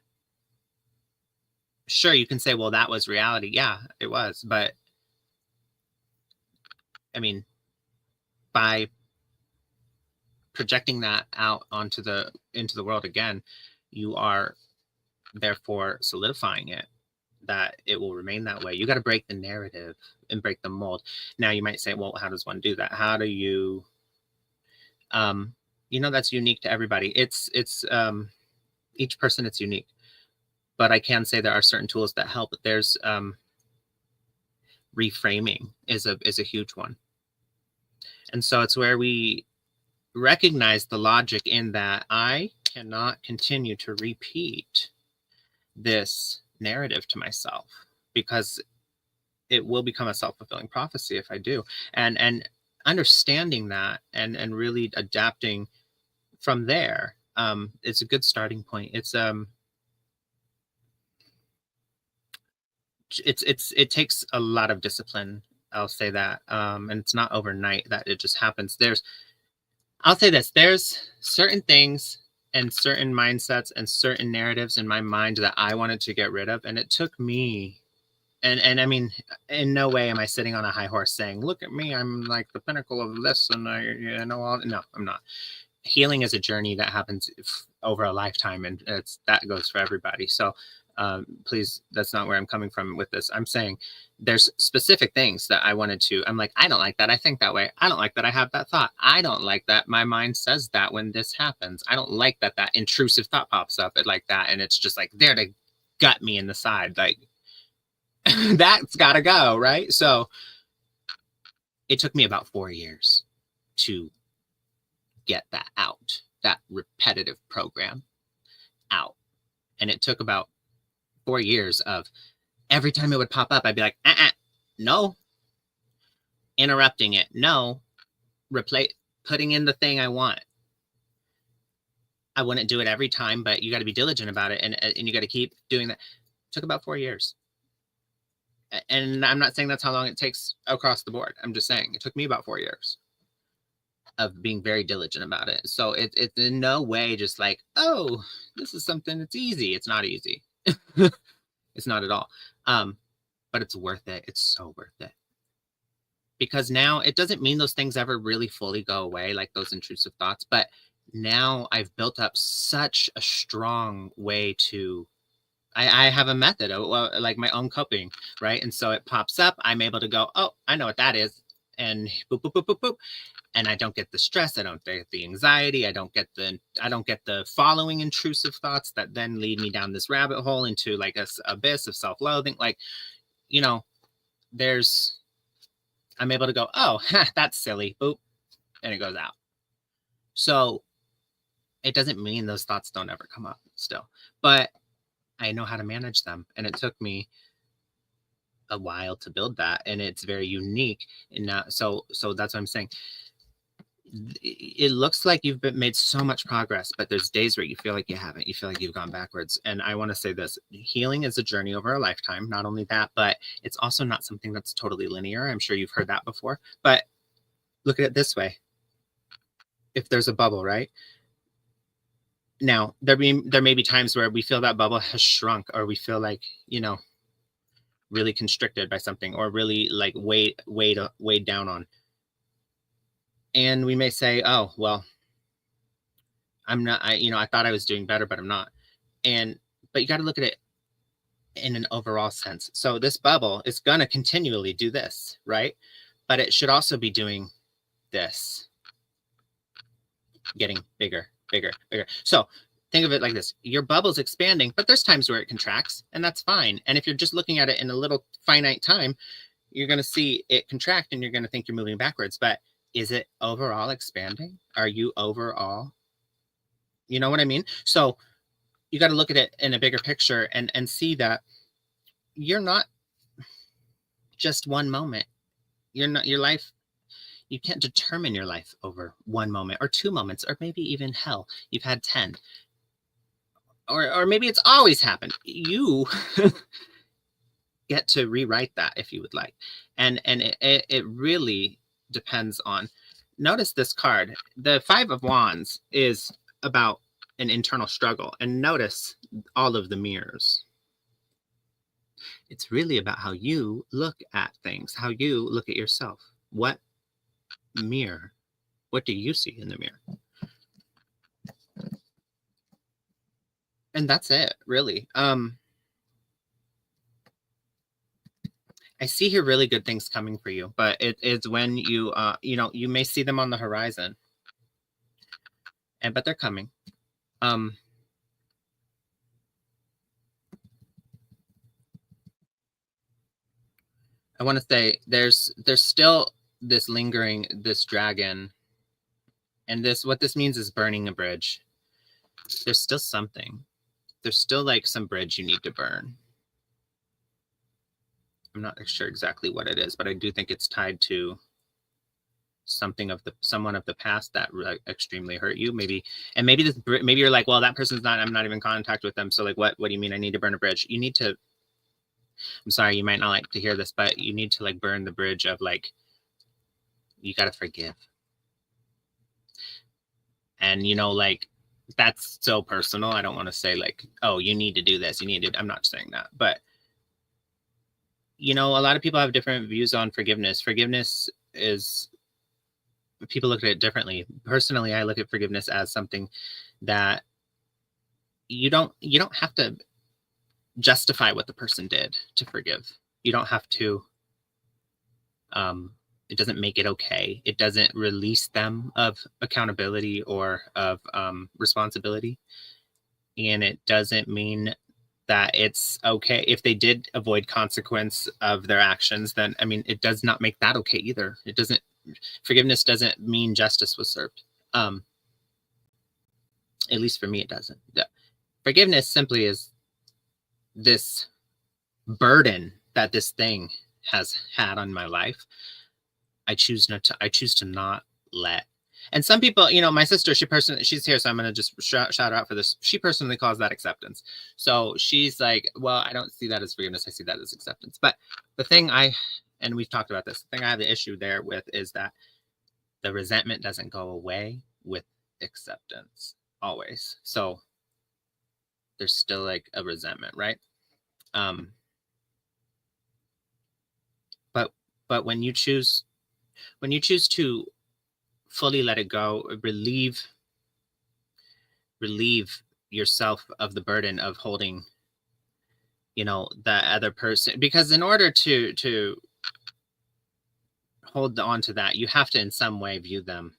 Speaker 2: sure, you can say, well, that was reality. Yeah, it was. But by projecting that out into the world again, you are therefore solidifying it, that it will remain that way. You got to break the narrative and break the mold. Now you might say, well, how does one do that? How do you, that's unique to everybody. It's each person, it's unique, but I can say there are certain tools that help. There's reframing is a huge one. And so it's where we recognize the logic in that I cannot continue to repeat this narrative to myself, because it will become a self-fulfilling prophecy if I do. And understanding that and really adapting from there, it's a good starting point. It takes a lot of discipline, I'll say that, and it's not overnight that it just happens. I'll say this, there's certain things and certain mindsets and certain narratives in my mind that I wanted to get rid of, and it took me, and I mean, in no way am I sitting on a high horse saying, look at me, I'm like the pinnacle of this, and no, I'm not. Healing is a journey that happens over a lifetime, and that goes for everybody. So please, that's not where I'm coming from with this. I'm saying there's specific things that I wanted to, I'm like, I don't like that. I think that way. I don't like that. I have that thought. I don't like that. My mind says that when this happens. I don't like that intrusive thought pops up like that. And it's just like there to gut me in the side. Like that's got to go. Right. So it took me about 4 years to get that out, that repetitive program out. And it took about 4 years of every time it would pop up, I'd be like, no, interrupting it. No, putting in the thing I want. I wouldn't do it every time, but you got to be diligent about it. And you got to keep doing that. It took about 4 years. And I'm not saying that's how long it takes across the board. I'm just saying it took me about 4 years of being very diligent about it. So it's in no way just like, oh, this is something that's easy. It's not easy. It's not at all. But it's worth it. It's so worth it. Because now it doesn't mean those things ever really fully go away, like those intrusive thoughts. But now I've built up such a strong way to, I have a method, like my own coping, right? And so it pops up. I'm able to go, oh, I know what that is. And boop, boop, boop, boop, boop. And I don't get the stress. I don't get the anxiety. I don't get the following intrusive thoughts that then lead me down this rabbit hole into like this abyss of self-loathing. Like, I'm able to go, oh, that's silly. Boop. And it goes out. So it doesn't mean those thoughts don't ever come up still, but I know how to manage them. And it took me a while to build that. And it's very unique. And so that's what I'm saying. It looks like you've made so much progress, but there's days where you feel like you haven't. You feel like you've gone backwards. And I want to say this, healing is a journey over a lifetime. Not only that, but it's also not something that's totally linear. I'm sure you've heard that before, but look at it this way. If there's a bubble, right? Now, there may be times where we feel that bubble has shrunk, or we feel like, really constricted by something, or really like weighed down on. And we may say, oh, well, I'm not, I thought I was doing better, but I'm not. But you got to look at it in an overall sense. So this bubble is going to continually do this, right? But it should also be doing this, getting bigger, bigger, bigger. So think of it like this. Your bubble's expanding, but there's times where it contracts, and that's fine. And if you're just looking at it in a little finite time, you're going to see it contract, and you're going to think you're moving backwards. But is it overall expanding? Are you overall? You know what I mean? So you got to look at it in a bigger picture and see that you're not just one moment. You're not your life. You can't determine your life over one moment or 2 moments, or maybe even hell, you've had 10. Or maybe it's always happened. You get to rewrite that if you would like. And it really depends on, notice this card. The 5 of Wands is about an internal struggle. And notice all of the mirrors. It's really about how you look at things, how you look at yourself. What mirror? What do you see in the mirror? And that's it, really. I see here really good things coming for you, but it is when you you may see them on the horizon, but they're coming. I want to say there's still this lingering, this dragon, and what this means is burning a bridge. There's still something. There's still like some bridge you need to burn. I'm not sure exactly what it is, but I do think it's tied to someone of the past that extremely hurt you. Maybe you're like, well, that person's not, I'm not even in contact with them. So like, what do you mean I need to burn a bridge? You need to, I'm sorry, you might not like to hear this, but you need to like burn the bridge of like, you got to forgive. And like, that's so personal. I don't want to say like, oh, you need to do this. I'm not saying that, but a lot of people have different views on forgiveness. Forgiveness is, people look at it differently. Personally, I look at forgiveness as something that you don't have to justify what the person did to forgive. You don't have to, it doesn't make it okay. It doesn't release them of accountability or of responsibility. And it doesn't mean that it's okay if they did avoid consequence of their actions. Then, I mean, it does not make that okay either. Forgiveness doesn't mean justice was served. At least for me, it doesn't. Forgiveness simply is this burden that this thing has had on my life. I choose to not let. And some people, my sister, she's here, so I'm going to just shout her out for this. She personally calls that acceptance. So she's like, well, I don't see that as forgiveness. I see that as acceptance. But the thing and we've talked about this, the thing I have the issue there with is that the resentment doesn't go away with acceptance always. So there's still like a resentment, right? But when you choose to fully let it go, relieve yourself of the burden of holding, that other person, because in order to hold on to that, you have to in some way view them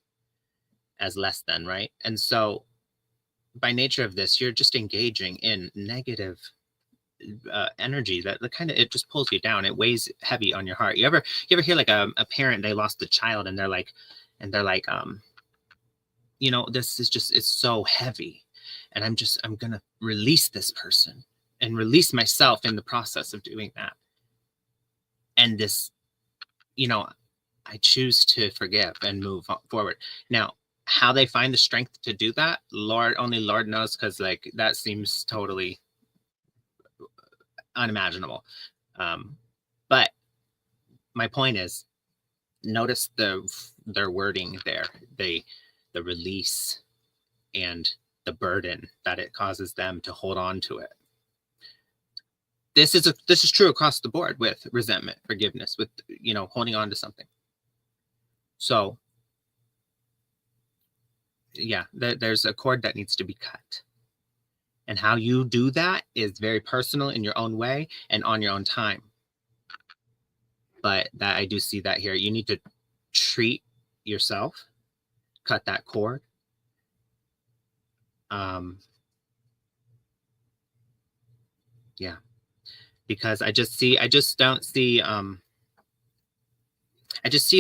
Speaker 2: as less than, right? And so by nature of this, you're just engaging in negative energy that it just pulls you down. It weighs heavy on your heart. You ever hear like a parent, they lost a child and they're like this is just, it's so heavy, and I'm gonna release this person and release myself in the process of doing that. And this, I choose to forgive and move forward. Now, how they find the strength to do that, only Lord knows, because like that seems totally unimaginable. But my point is, notice their wording there, the release and the burden that it causes them to hold on to it. This is true across the board with resentment, forgiveness, with holding on to something. So yeah, there's a cord that needs to be cut. And how you do that is very personal in your own way and on your own time. But that, I do see that here. You need to treat yourself, cut that cord. Yeah, because I just see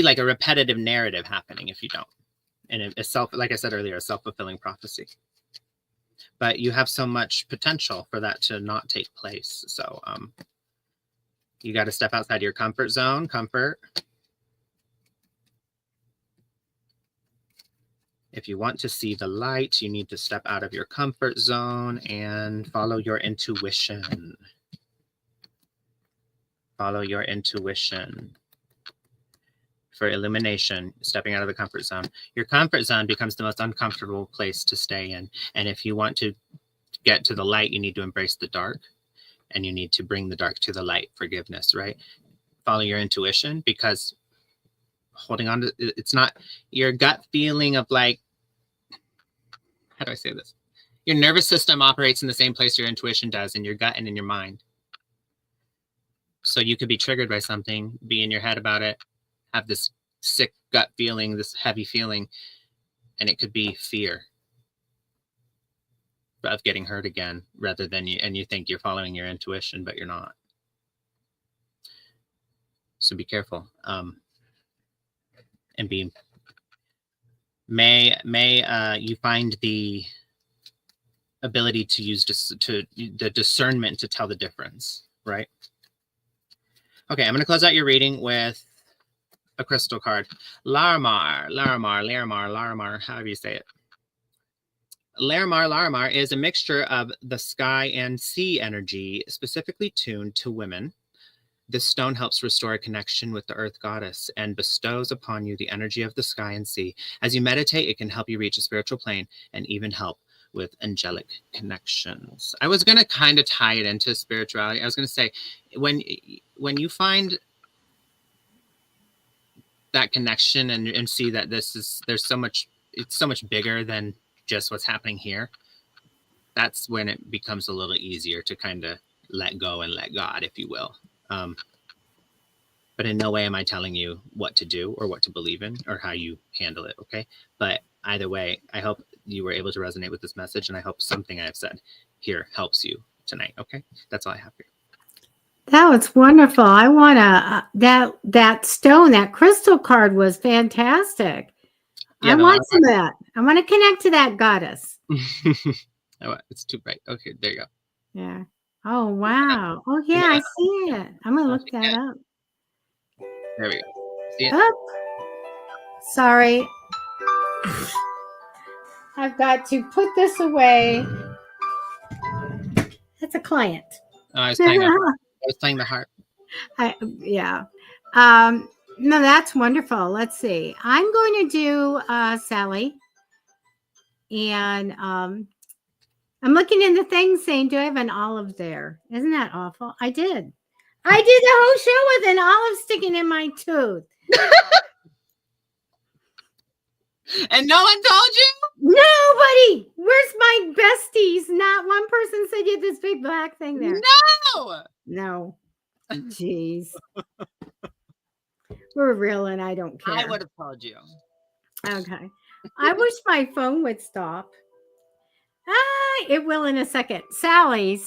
Speaker 2: like a repetitive narrative happening if you don't. And like I said earlier, a self-fulfilling prophecy. But you have so much potential for that to not take place. So you got to step outside your comfort zone. If you want to see the light, you need to step out of your comfort zone and follow your intuition. Follow your intuition. For illumination, stepping out of the comfort zone. Your comfort zone becomes the most uncomfortable place to stay in. And if you want to get to the light, you need to embrace the dark, and you need to bring the dark to the light. Forgiveness, right? Follow your intuition, because holding on to it's not your gut feeling of like, how do I say this? Your nervous system operates in the same place your intuition does, in your gut and in your mind. So you could be triggered by something, be in your head about it, have this sick gut feeling, this heavy feeling, and it could be fear of getting hurt again, rather than you think you're following your intuition, but you're not. So be careful. And be may you find the ability to use the discernment to tell the difference, right? Okay, I'm going to close out your reading with a crystal card. Larimar, however you say it. Larimar is a mixture of the sky and sea energy, specifically tuned to women. This stone helps restore a connection with the earth goddess and bestows upon you the energy of the sky and sea. As you meditate, it can help you reach a spiritual plane and even help with angelic connections. I was going to kind of tie it into spirituality. I was going to say, when you find that connection and see that it's so much bigger than just what's happening here, that's when it becomes a little easier to kind of let go and let God, if you will. But in no way am I telling you what to do or what to believe in or how you handle it, okay? But either way, I hope you were able to resonate with this message, and I hope something I've said here helps you tonight, okay? That's all I have here.
Speaker 1: That was wonderful. I want to, that stone, that crystal card was fantastic. Yeah, I want some of that. I want to connect to that goddess.
Speaker 2: It's too bright. Okay, there you go.
Speaker 1: Yeah. Oh, wow. Oh, yeah, I see it. I'm going to look that up.
Speaker 2: There we go. See it?
Speaker 1: Oh. Sorry. I've got to put this away. That's a client.
Speaker 2: Oh, I was playing the harp.
Speaker 1: Yeah. No, that's wonderful. Let's see. I'm going to do Sally. And I'm looking in the thing saying, do I have an olive there? Isn't that awful? I did. I did the whole show with an olive sticking in my tooth.
Speaker 2: And no one told you?
Speaker 1: Nobody. Where's my besties? Not one person said you had this big black thing there. No. Jeez. We're real and I don't care.
Speaker 2: I would have told you.
Speaker 1: Okay. I wish my phone would stop. It will in a second. Sally.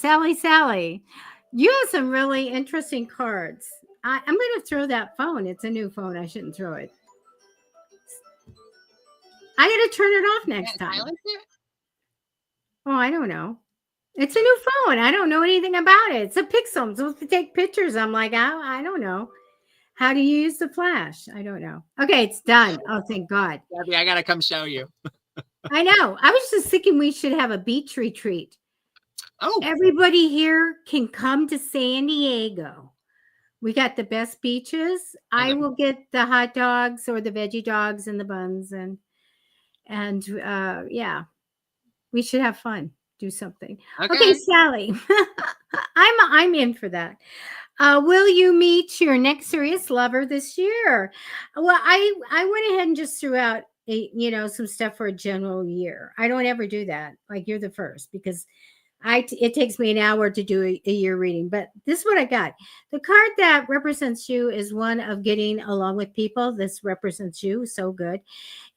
Speaker 1: You have some really interesting cards. I'm going to throw that phone. It's a new phone. I shouldn't throw it. I got to turn it off next time. Oh, I don't know. It's a new phone. I don't know anything about it. It's a Pixel. I'm supposed to take pictures. I'm like, I don't know. How do you use the flash? I don't know. Okay, it's done. Oh, thank God.
Speaker 2: Debbie, I got to come show you.
Speaker 1: I know. I was just thinking we should have a beach retreat.
Speaker 2: Oh.
Speaker 1: Everybody here can come to San Diego. We got the best beaches. I will get the hot dogs or the veggie dogs and the buns and yeah, we should have fun. Do something. Okay, Sally. I'm in for that. Will you meet your next serious lover this year? Well, I went ahead and just threw out some stuff for a general year. I don't ever do that. Like you're the first because it takes me an hour to do a year reading, but this is what I got. The card that represents you is one of getting along with people. This represents you so good.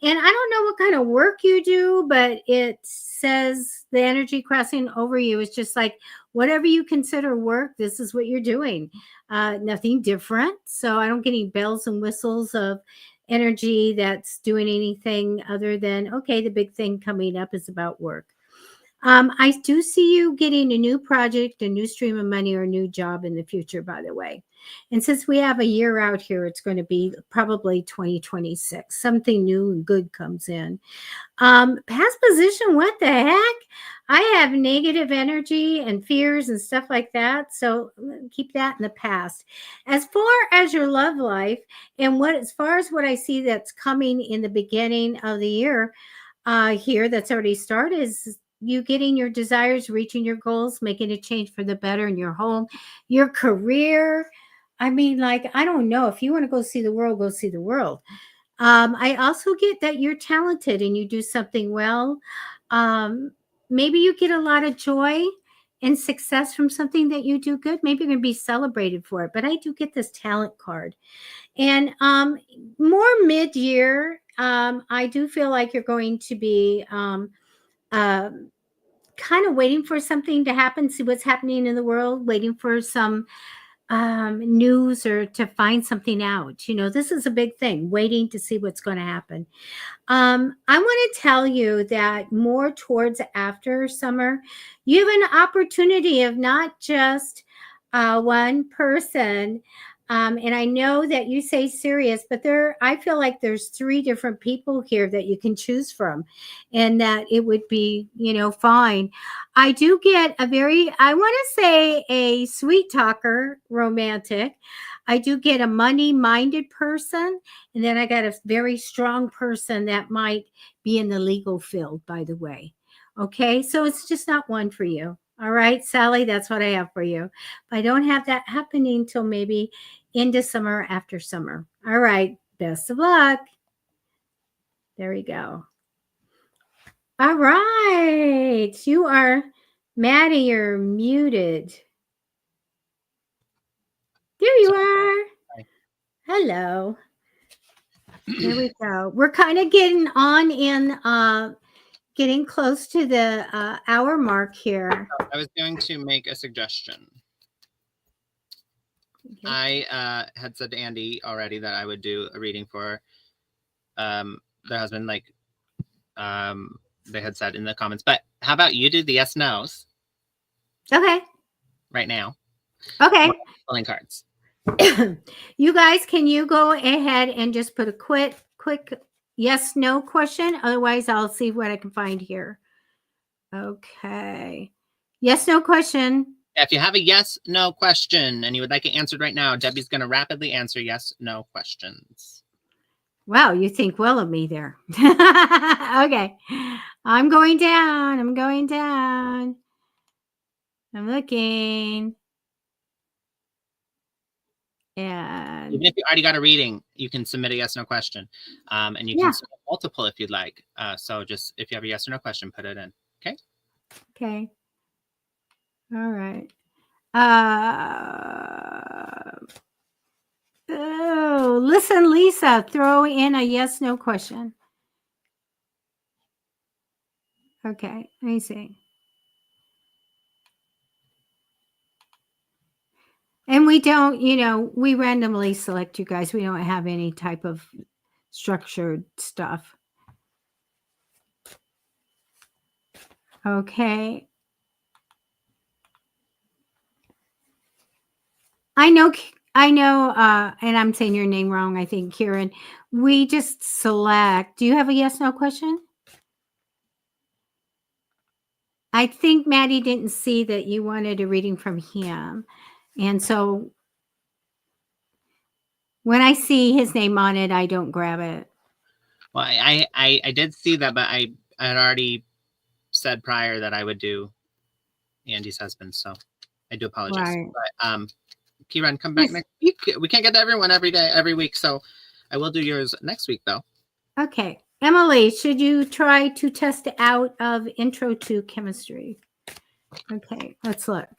Speaker 1: And I don't know what kind of work you do, but it says the energy crossing over you is just like whatever you consider work, this is what you're doing. Nothing different. So I don't get any bells and whistles of energy that's doing anything other than, okay, the big thing coming up is about work. I do see you getting a new project, a new stream of money, or a new job in the future, by the way. And since we have a year out here, it's going to be probably 2026. Something new and good comes in. Past position, what the heck? I have negative energy and fears and stuff like that. So keep that in the past. As far as your love life and as far as what I see that's coming in the beginning of the year here that's already started is you getting your desires, reaching your goals, making a change for the better in your home, your career. I mean, like, I don't know. If you want to go see the world, go see the world. I also get that you're talented and you do something well. maybe you get a lot of joy and success from something that you do good. Maybe you're going to be celebrated for it. But I do get this talent card. And more mid-year, I do feel like you're going to be uh, kind of waiting for something to happen, see what's happening in the world, waiting for some news or to find something out. You know, this is a big thing, waiting to see what's going to happen. I want to tell you that more towards after summer, you have an opportunity of not just one person. And I know that you say serious, but I feel like there's 3 different people here that you can choose from, and that it would be, fine. I do get I want to say a sweet talker, romantic. I do get a money minded person. And then I got a very strong person that might be in the legal field, by the way. Okay. So it's just not one for you. All right, Sally, that's what I have for you. But I don't have that happening till maybe into summer, after summer. All right. Best of luck. There we go. All right. Matty, you're muted. There you are.
Speaker 2: Hi.
Speaker 1: Hello. There we go. We're kind of getting on in getting close to the hour mark here.
Speaker 2: I was going to make a suggestion.
Speaker 1: Okay.
Speaker 2: I had said to Andy already that I would do a reading for their husband, like they had said in the comments. But how about you do the yes no's?
Speaker 1: Okay.
Speaker 2: Right now.
Speaker 1: Okay.
Speaker 2: Pulling cards.
Speaker 1: You guys, can you go ahead and just put a quick yes no question? Otherwise, I'll see what I can find here. Okay. Yes no question.
Speaker 2: If you have a yes no question and you would like it answered right now, Debbie's going to rapidly answer yes no questions.
Speaker 1: Wow, you think well of me there. Okay. I'm going down. I'm looking. And
Speaker 2: even if you already got a reading, you can submit a yes no question. And you can submit multiple if you'd like. So just if you have a yes or no question, put it in. Okay.
Speaker 1: Okay. All right. Oh, listen, Lisa, throw in a yes no question. Okay, let me see. And we don't, we randomly select you guys. We don't have any type of structured stuff. Okay. I know, and I'm saying your name wrong, I think, Kieran. We just select. Do you have a yes no question? I think Matty didn't see that you wanted a reading from him. And so when I see his name on it, I don't grab it.
Speaker 2: Well, I did see that, but I had already said prior that I would do Andy's husband, so I do apologize.
Speaker 1: Right.
Speaker 2: But Kieran, come back next week. We can't get to everyone every week, so I will do yours next week, though.
Speaker 1: Okay. Emily, should you try to test out of Intro to Chemistry? Okay, let's look.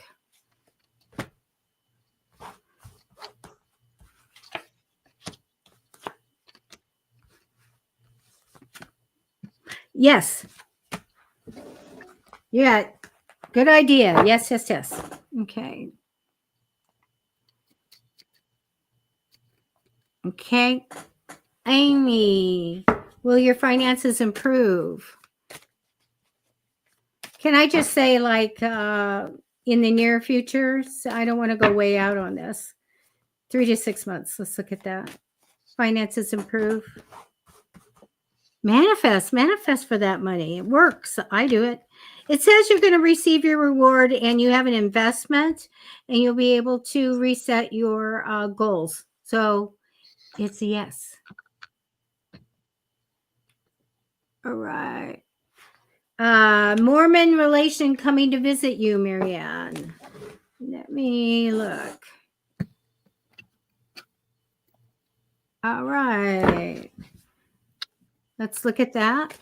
Speaker 1: Yes. Yeah. Good idea. Yes. Okay. Okay. Amy, will your finances improve? Can I just say, like, in the near future? So I don't want to go way out on this. 3 to 6 months. Let's look at that. Finances improve. Manifest for that money. It works. I do it. It says you're going to receive your reward and you have an investment and you'll be able to reset your goals. So it's a yes. All right. Mormon relation coming to visit you, Marianne. Let me look. All right. Let's look at that.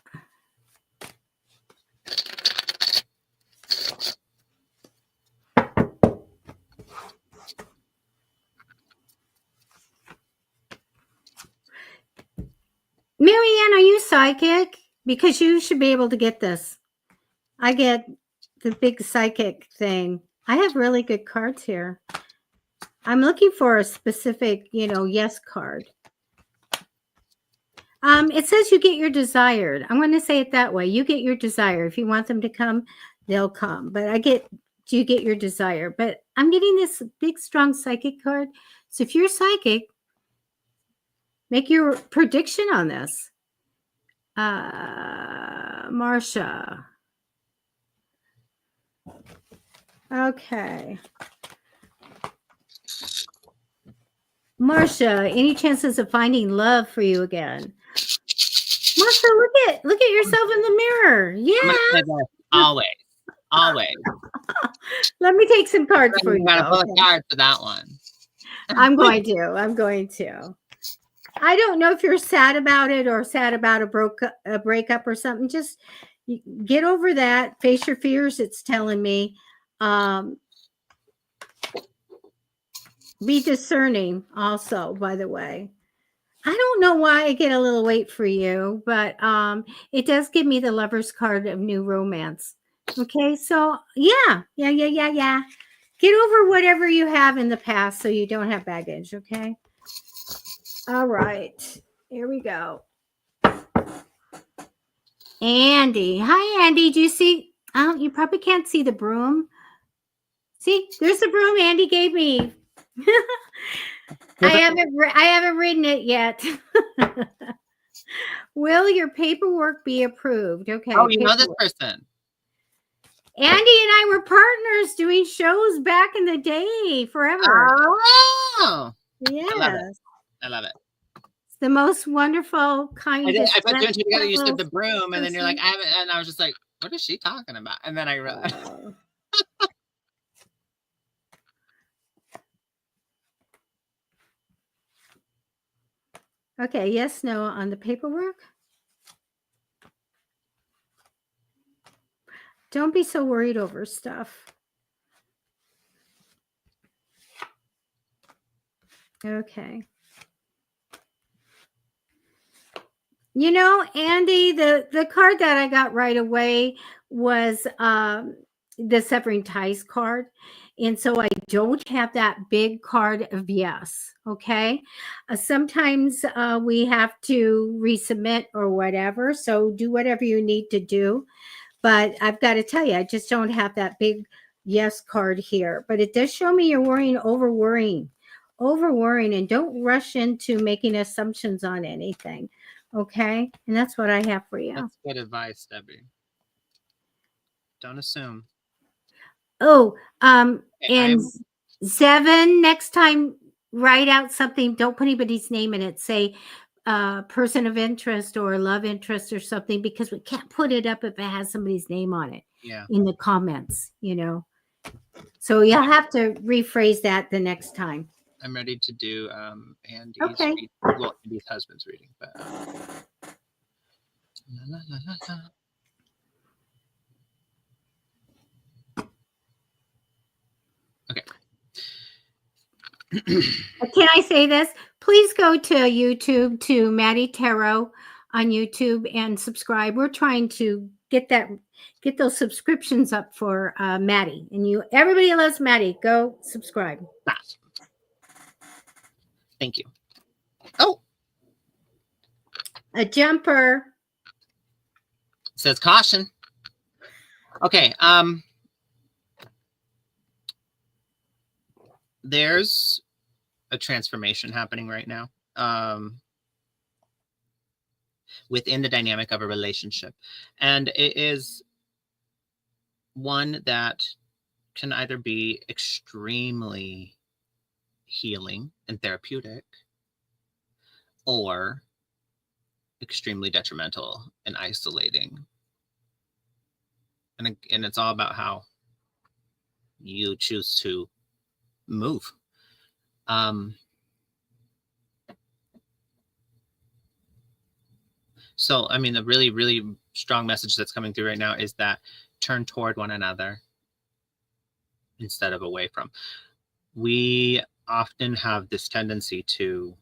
Speaker 1: psychic? Because you should be able to get this. I get the big psychic thing. I have really good cards here. I'm looking for a specific, yes card. It says you get your desired. I'm going to say it that way. You get your desire. If you want them to come, they'll come. But you get your desire. But I'm getting this big, strong psychic card. So if you're psychic, make your prediction on this. Marsha. Okay. Marsha, any chances of finding love for you again? Marsha, look at yourself in the mirror. Yeah.
Speaker 2: Always.
Speaker 1: Let me take some cards for you.
Speaker 2: Gotta pull a card for that one.
Speaker 1: I'm going to. I don't know if you're sad about it or sad about a breakup or something. Just get over that. Face your fears. It's telling me. Be discerning also, by the way. I don't know why I get a little wait for you, but it does give me the Lover's card of new romance. Okay, so yeah. Get over whatever you have in the past so you don't have baggage, okay? All right, here we go. Andy. Hi, Andy. Do you see? You probably can't see the broom. See, there's the broom Andy gave me. I haven't ridden it yet. Will your paperwork be approved? Okay.
Speaker 2: Oh, you know this person.
Speaker 1: Andy and I were partners doing shows back in the day, forever.
Speaker 2: Oh,
Speaker 1: yes.
Speaker 2: I love it.
Speaker 1: It's the most wonderful kind of.
Speaker 2: I put two and two together. You said the broom, and then you're like, I haven't, and I was just like, what is she talking about? And then I realized.
Speaker 1: Okay, yes, no on the paperwork. Don't be so worried over stuff. Okay. Andy, the card that I got right away was the Severing Ties card. And so I don't have that big card of yes. Okay. Sometimes we have to resubmit or whatever. So do whatever you need to do. But I've got to tell you, I just don't have that big yes card here. But it does show me you're over worrying. And don't rush into making assumptions on anything. Okay. And that's what I have for you.
Speaker 2: That's good advice, Debbie. Don't assume.
Speaker 1: Oh, and Zevin, next time, write out something. Don't put anybody's name in it. Say person of interest or love interest or something, because we can't put it up if it has somebody's name on it.
Speaker 2: Yeah.
Speaker 1: In the comments, So you'll have to rephrase that the next time.
Speaker 2: I'm ready to do Andy's Andy's husband's reading, but Okay.
Speaker 1: Can I say this? Please go to YouTube to Matty Tarot on YouTube and subscribe. We're trying to get those subscriptions up for Matty. And everybody loves Matty. Go subscribe.
Speaker 2: Thank you. Oh,
Speaker 1: a jumper.
Speaker 2: It says caution. Okay. There's a transformation happening right now within the dynamic of a relationship. And it is one that can either be extremely healing and therapeutic or extremely detrimental and isolating. And it's all about how you choose to move. So, I mean, the really, really strong message that's coming through right now is that turn toward one another instead of away from. We often have this tendency to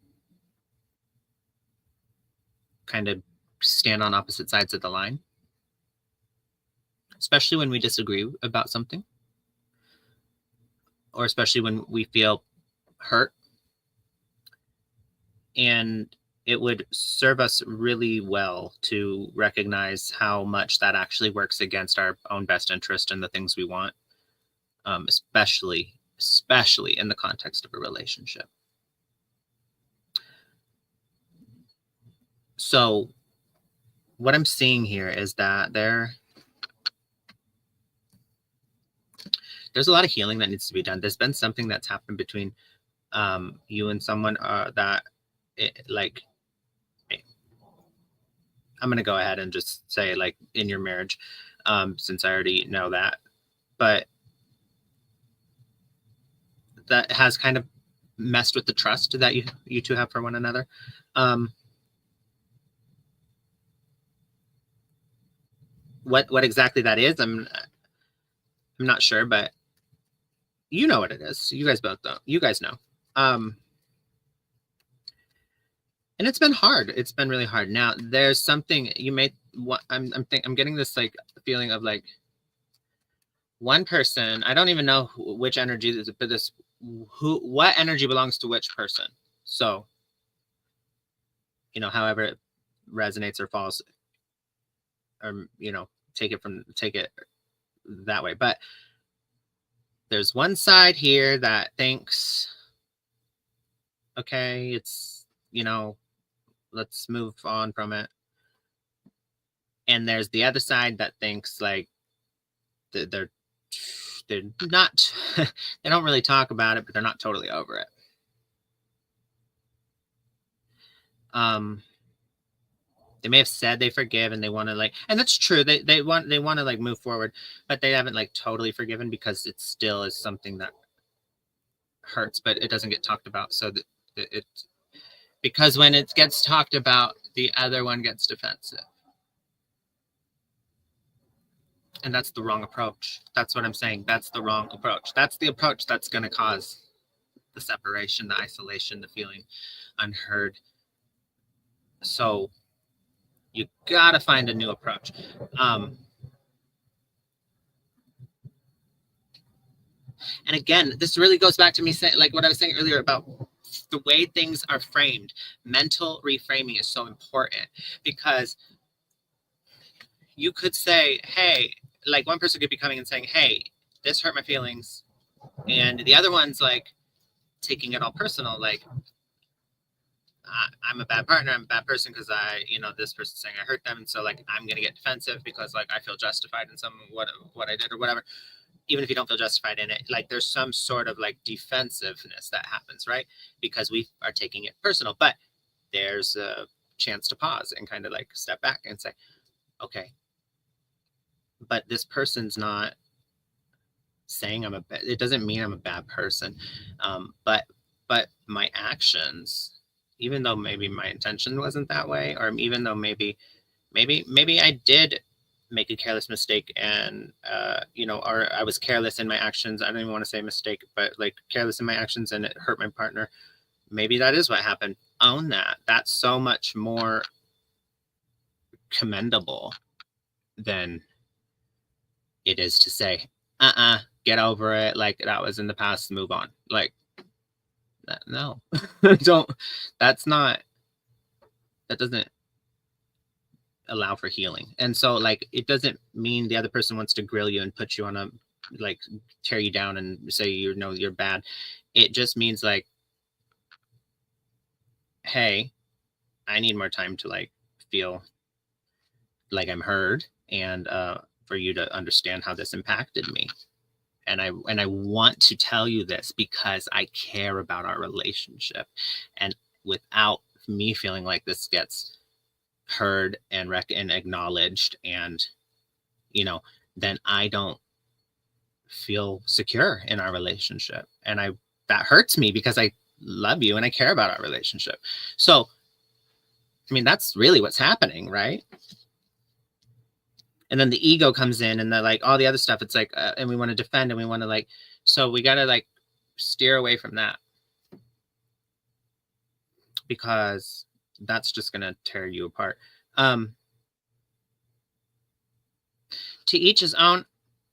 Speaker 2: kind of stand on opposite sides of the line, especially when we disagree about something, or especially when we feel hurt. And it would serve us really well to recognize how much that actually works against our own best interest and the things we want, especially in the context of a relationship. So what I'm seeing here is that there's a lot of healing that needs to be done. There's been something that's happened between you and someone that like, I'm going to go ahead and just say like in your marriage, since I already know that, but that has kind of messed with the trust that you two have for one another. What exactly that is, I'm not sure, but you know what it is. You guys both know. You guys know. And it's been hard. It's been really hard. Now there's something you may. I'm getting this like feeling of like one person. I don't even know which energy is, but what energy belongs to which person. So, however it resonates or falls, or take it that way. But there's one side here that thinks, okay, it's let's move on from it. And there's the other side that thinks like they're not they don't really talk about it, but they're not totally over it. They may have said they forgive and they want to like, and that's true. They want to like move forward, but they haven't like totally forgiven because it still is something that hurts, but it doesn't get talked about. So that because when it gets talked about, the other one gets defensive. And that's the wrong approach. That's what I'm saying. That's the wrong approach. That's the approach that's going to cause the separation, the isolation, the feeling unheard. So you got to find a new approach. And again, this really goes back to me saying, like what I was saying earlier about the way things are framed. Mental reframing is so important because you could say, hey, like one person could be coming and saying, hey, this hurt my feelings. And the other one's like taking it all personal. Like, I'm a bad partner. I'm a bad person because this person's saying I hurt them. And so like, I'm going to get defensive because like I feel justified in some what I did or whatever. Even if you don't feel justified in it, like there's some sort of like defensiveness that happens, right? Because we are taking it personal, but there's a chance to pause and kind of like step back and say, okay, but this person's not saying it doesn't mean I'm a bad person. But my actions, even though maybe my intention wasn't that way, or even though maybe I did make a careless mistake and, or I was careless in my actions. I don't even want to say mistake, but like careless in my actions and it hurt my partner. Maybe that is what happened. Own that. That's so much more commendable than it is to say, get over it. Like that was in the past, move on. Like, no, that doesn't allow for healing. And so like, it doesn't mean the other person wants to grill you and put you on like tear you down and say, you're bad. It just means like, hey, I need more time to like feel like I'm heard and, for you to understand how this impacted me. And I want to tell you this because I care about our relationship. And without me feeling like this gets heard and acknowledged and, then I don't feel secure in our relationship. And that hurts me because I love you and I care about our relationship. So, I mean, that's really what's happening, right? And then the ego comes in and like all the other stuff. It's like, and we want to defend and we want to like, so we got to like steer away from that because that's just going to tear you apart. To each his own.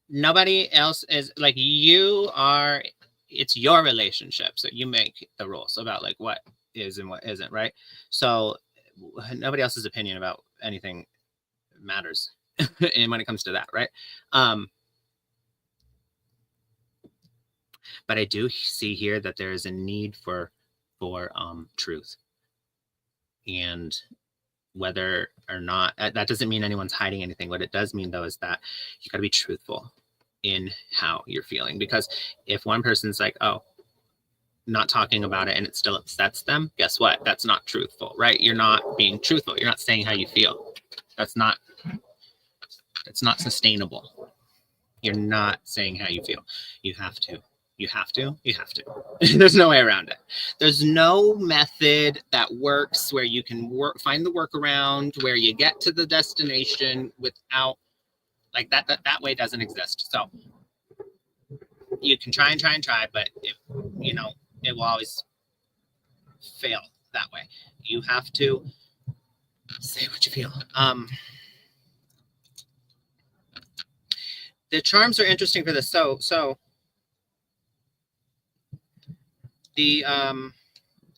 Speaker 2: Nobody else is like you are. It's your relationship, so you make the rules about like what is and what isn't, right? So nobody else's opinion about anything matters and when it comes to that, right? But I do see here that there is a need for truth, and whether or not that doesn't mean anyone's hiding anything. What it does mean though is that you got to be truthful in how you're feeling, because if one person's like, oh, not talking about it and it still upsets them, guess what? That's not truthful, right? You're not being truthful. You're not saying how you feel. It's not sustainable. You're not saying how you feel. You have to. There's no way around it. There's no method that works where you can find the workaround where you get to the destination without like that way doesn't exist. So you can try, but it will always fail that way. You have to say what you feel. The charms are interesting for this. So the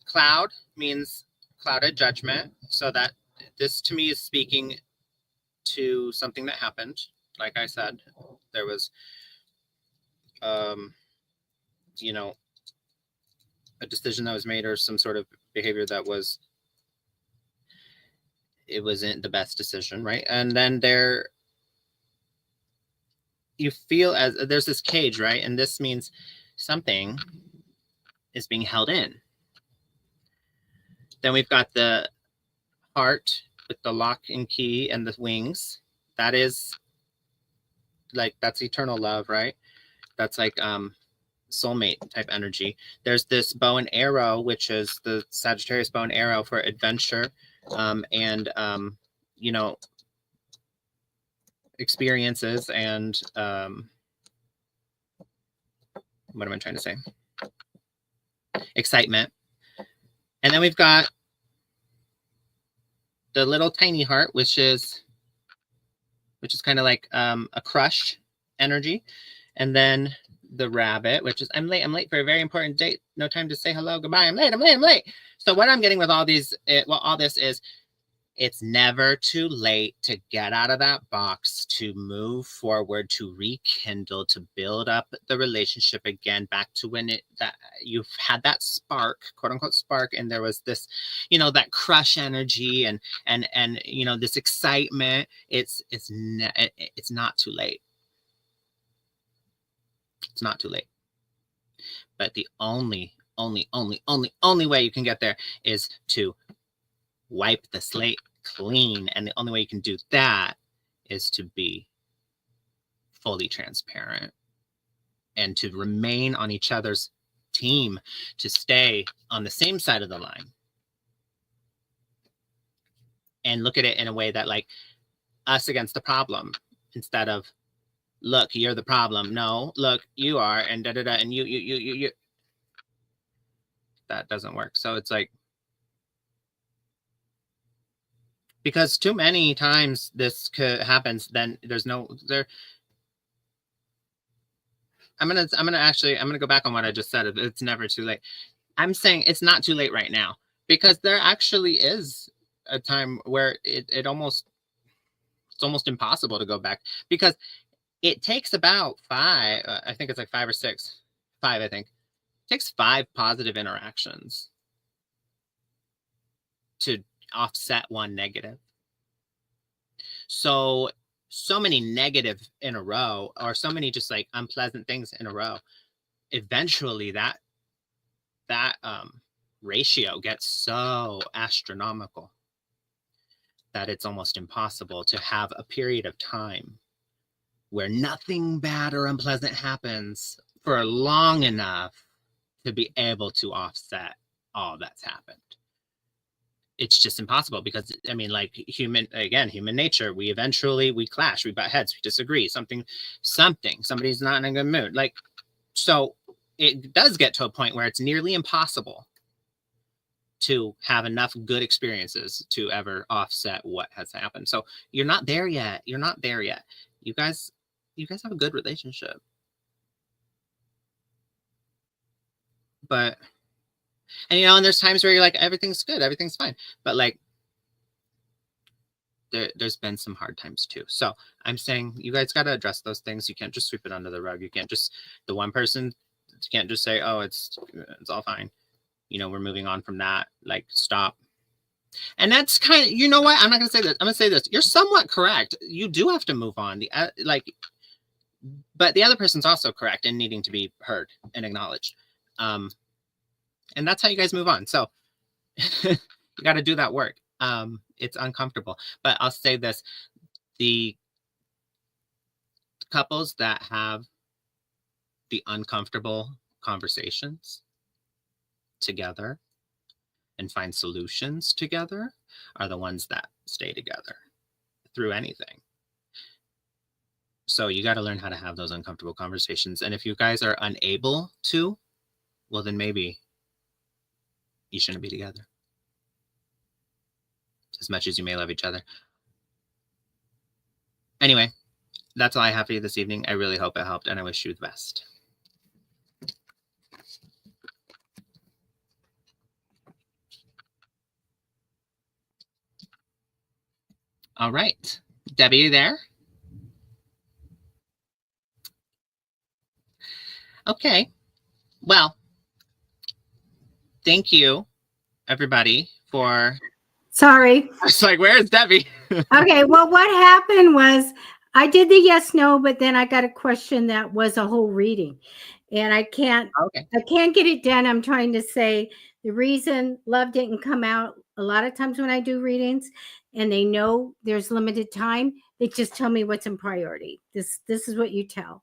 Speaker 2: cloud means clouded judgment. So that this to me is speaking to something that happened. Like I said, there was, a decision that was made or some sort of behavior that it wasn't the best decision, right? And then you feel as there's this cage, right? And this means something is being held in. Then we've got the heart with the lock and key and the wings. That is like, that's eternal love, right? That's like soulmate type energy. There's this bow and arrow, which is the Sagittarius bow and arrow for adventure, and experiences and what am I trying to say? Excitement. And then we've got the little tiny heart, which is kind of like a crush energy. And then the rabbit, which is I'm late for a very important date. No time to say hello, goodbye. I'm late. So what I'm getting with all this is it's never too late to get out of that box, to move forward, to rekindle, to build up the relationship again, back to when that you've had that spark, quote unquote spark, and there was this, that crush energy and this excitement. It's not too late. It's not too late. But the only way you can get there is to wipe the slate clean. And the only way you can do that is to be fully transparent and to remain on each other's team, to stay on the same side of the line and look at it in a way that like us against the problem, instead of look, you're the problem. No, look, you are, and and you. That doesn't work. So it's like, because too many times this happens, then there's no there. I'm gonna go back on what I just said. It's never too late. I'm saying it's not too late right now, because there actually is a time where it's almost impossible to go back, because it takes about 5. I think it's like 5 or 6. 5, I think. It takes 5 positive interactions to offset one negative. So many negative in a row, or so many just like unpleasant things in a row, eventually that ratio gets so astronomical that it's almost impossible to have a period of time where nothing bad or unpleasant happens for long enough to be able to offset all that's happened. It's just impossible, because I mean, like human nature, we clash, we butt heads, we disagree, somebody's not in a good mood. Like, so it does get to a point where it's nearly impossible to have enough good experiences to ever offset what has happened. So you're not there yet. You're not there yet. You guys have a good relationship. But, and and there's times where you're like, everything's good, everything's fine. But like, there's been some hard times too. So I'm saying you guys got to address those things. You can't just sweep it under the rug. You can't just, the one person can't just say, oh, it's all fine. We're moving on from that. Like, stop. And that's kind of, you know what? I'm not going to say this. I'm going to say this. You're somewhat correct. You do have to move on. But the other person's also correct in needing to be heard and acknowledged. And that's how you guys move on. So you got to do that work. It's uncomfortable, but I'll say this: the couples that have the uncomfortable conversations together and find solutions together are the ones that stay together through anything. So you got to learn how to have those uncomfortable conversations. And if you guys are unable to, well, then maybe you shouldn't be together. As much as you may love each other. Anyway, that's all I have for you this evening. I really hope it helped, and I wish you the best. All right. Debbie, are you there? Okay. Well, thank you, everybody, for...
Speaker 1: Sorry.
Speaker 2: I was like, where's Debbie?
Speaker 1: Okay, well, what happened was I did the yes, no, but then I got a question that was a whole reading. And I can't get it done. I'm trying to say the reason love didn't come out a lot of times when I do readings and they know there's limited time, they just tell me what's in priority. This is what you tell.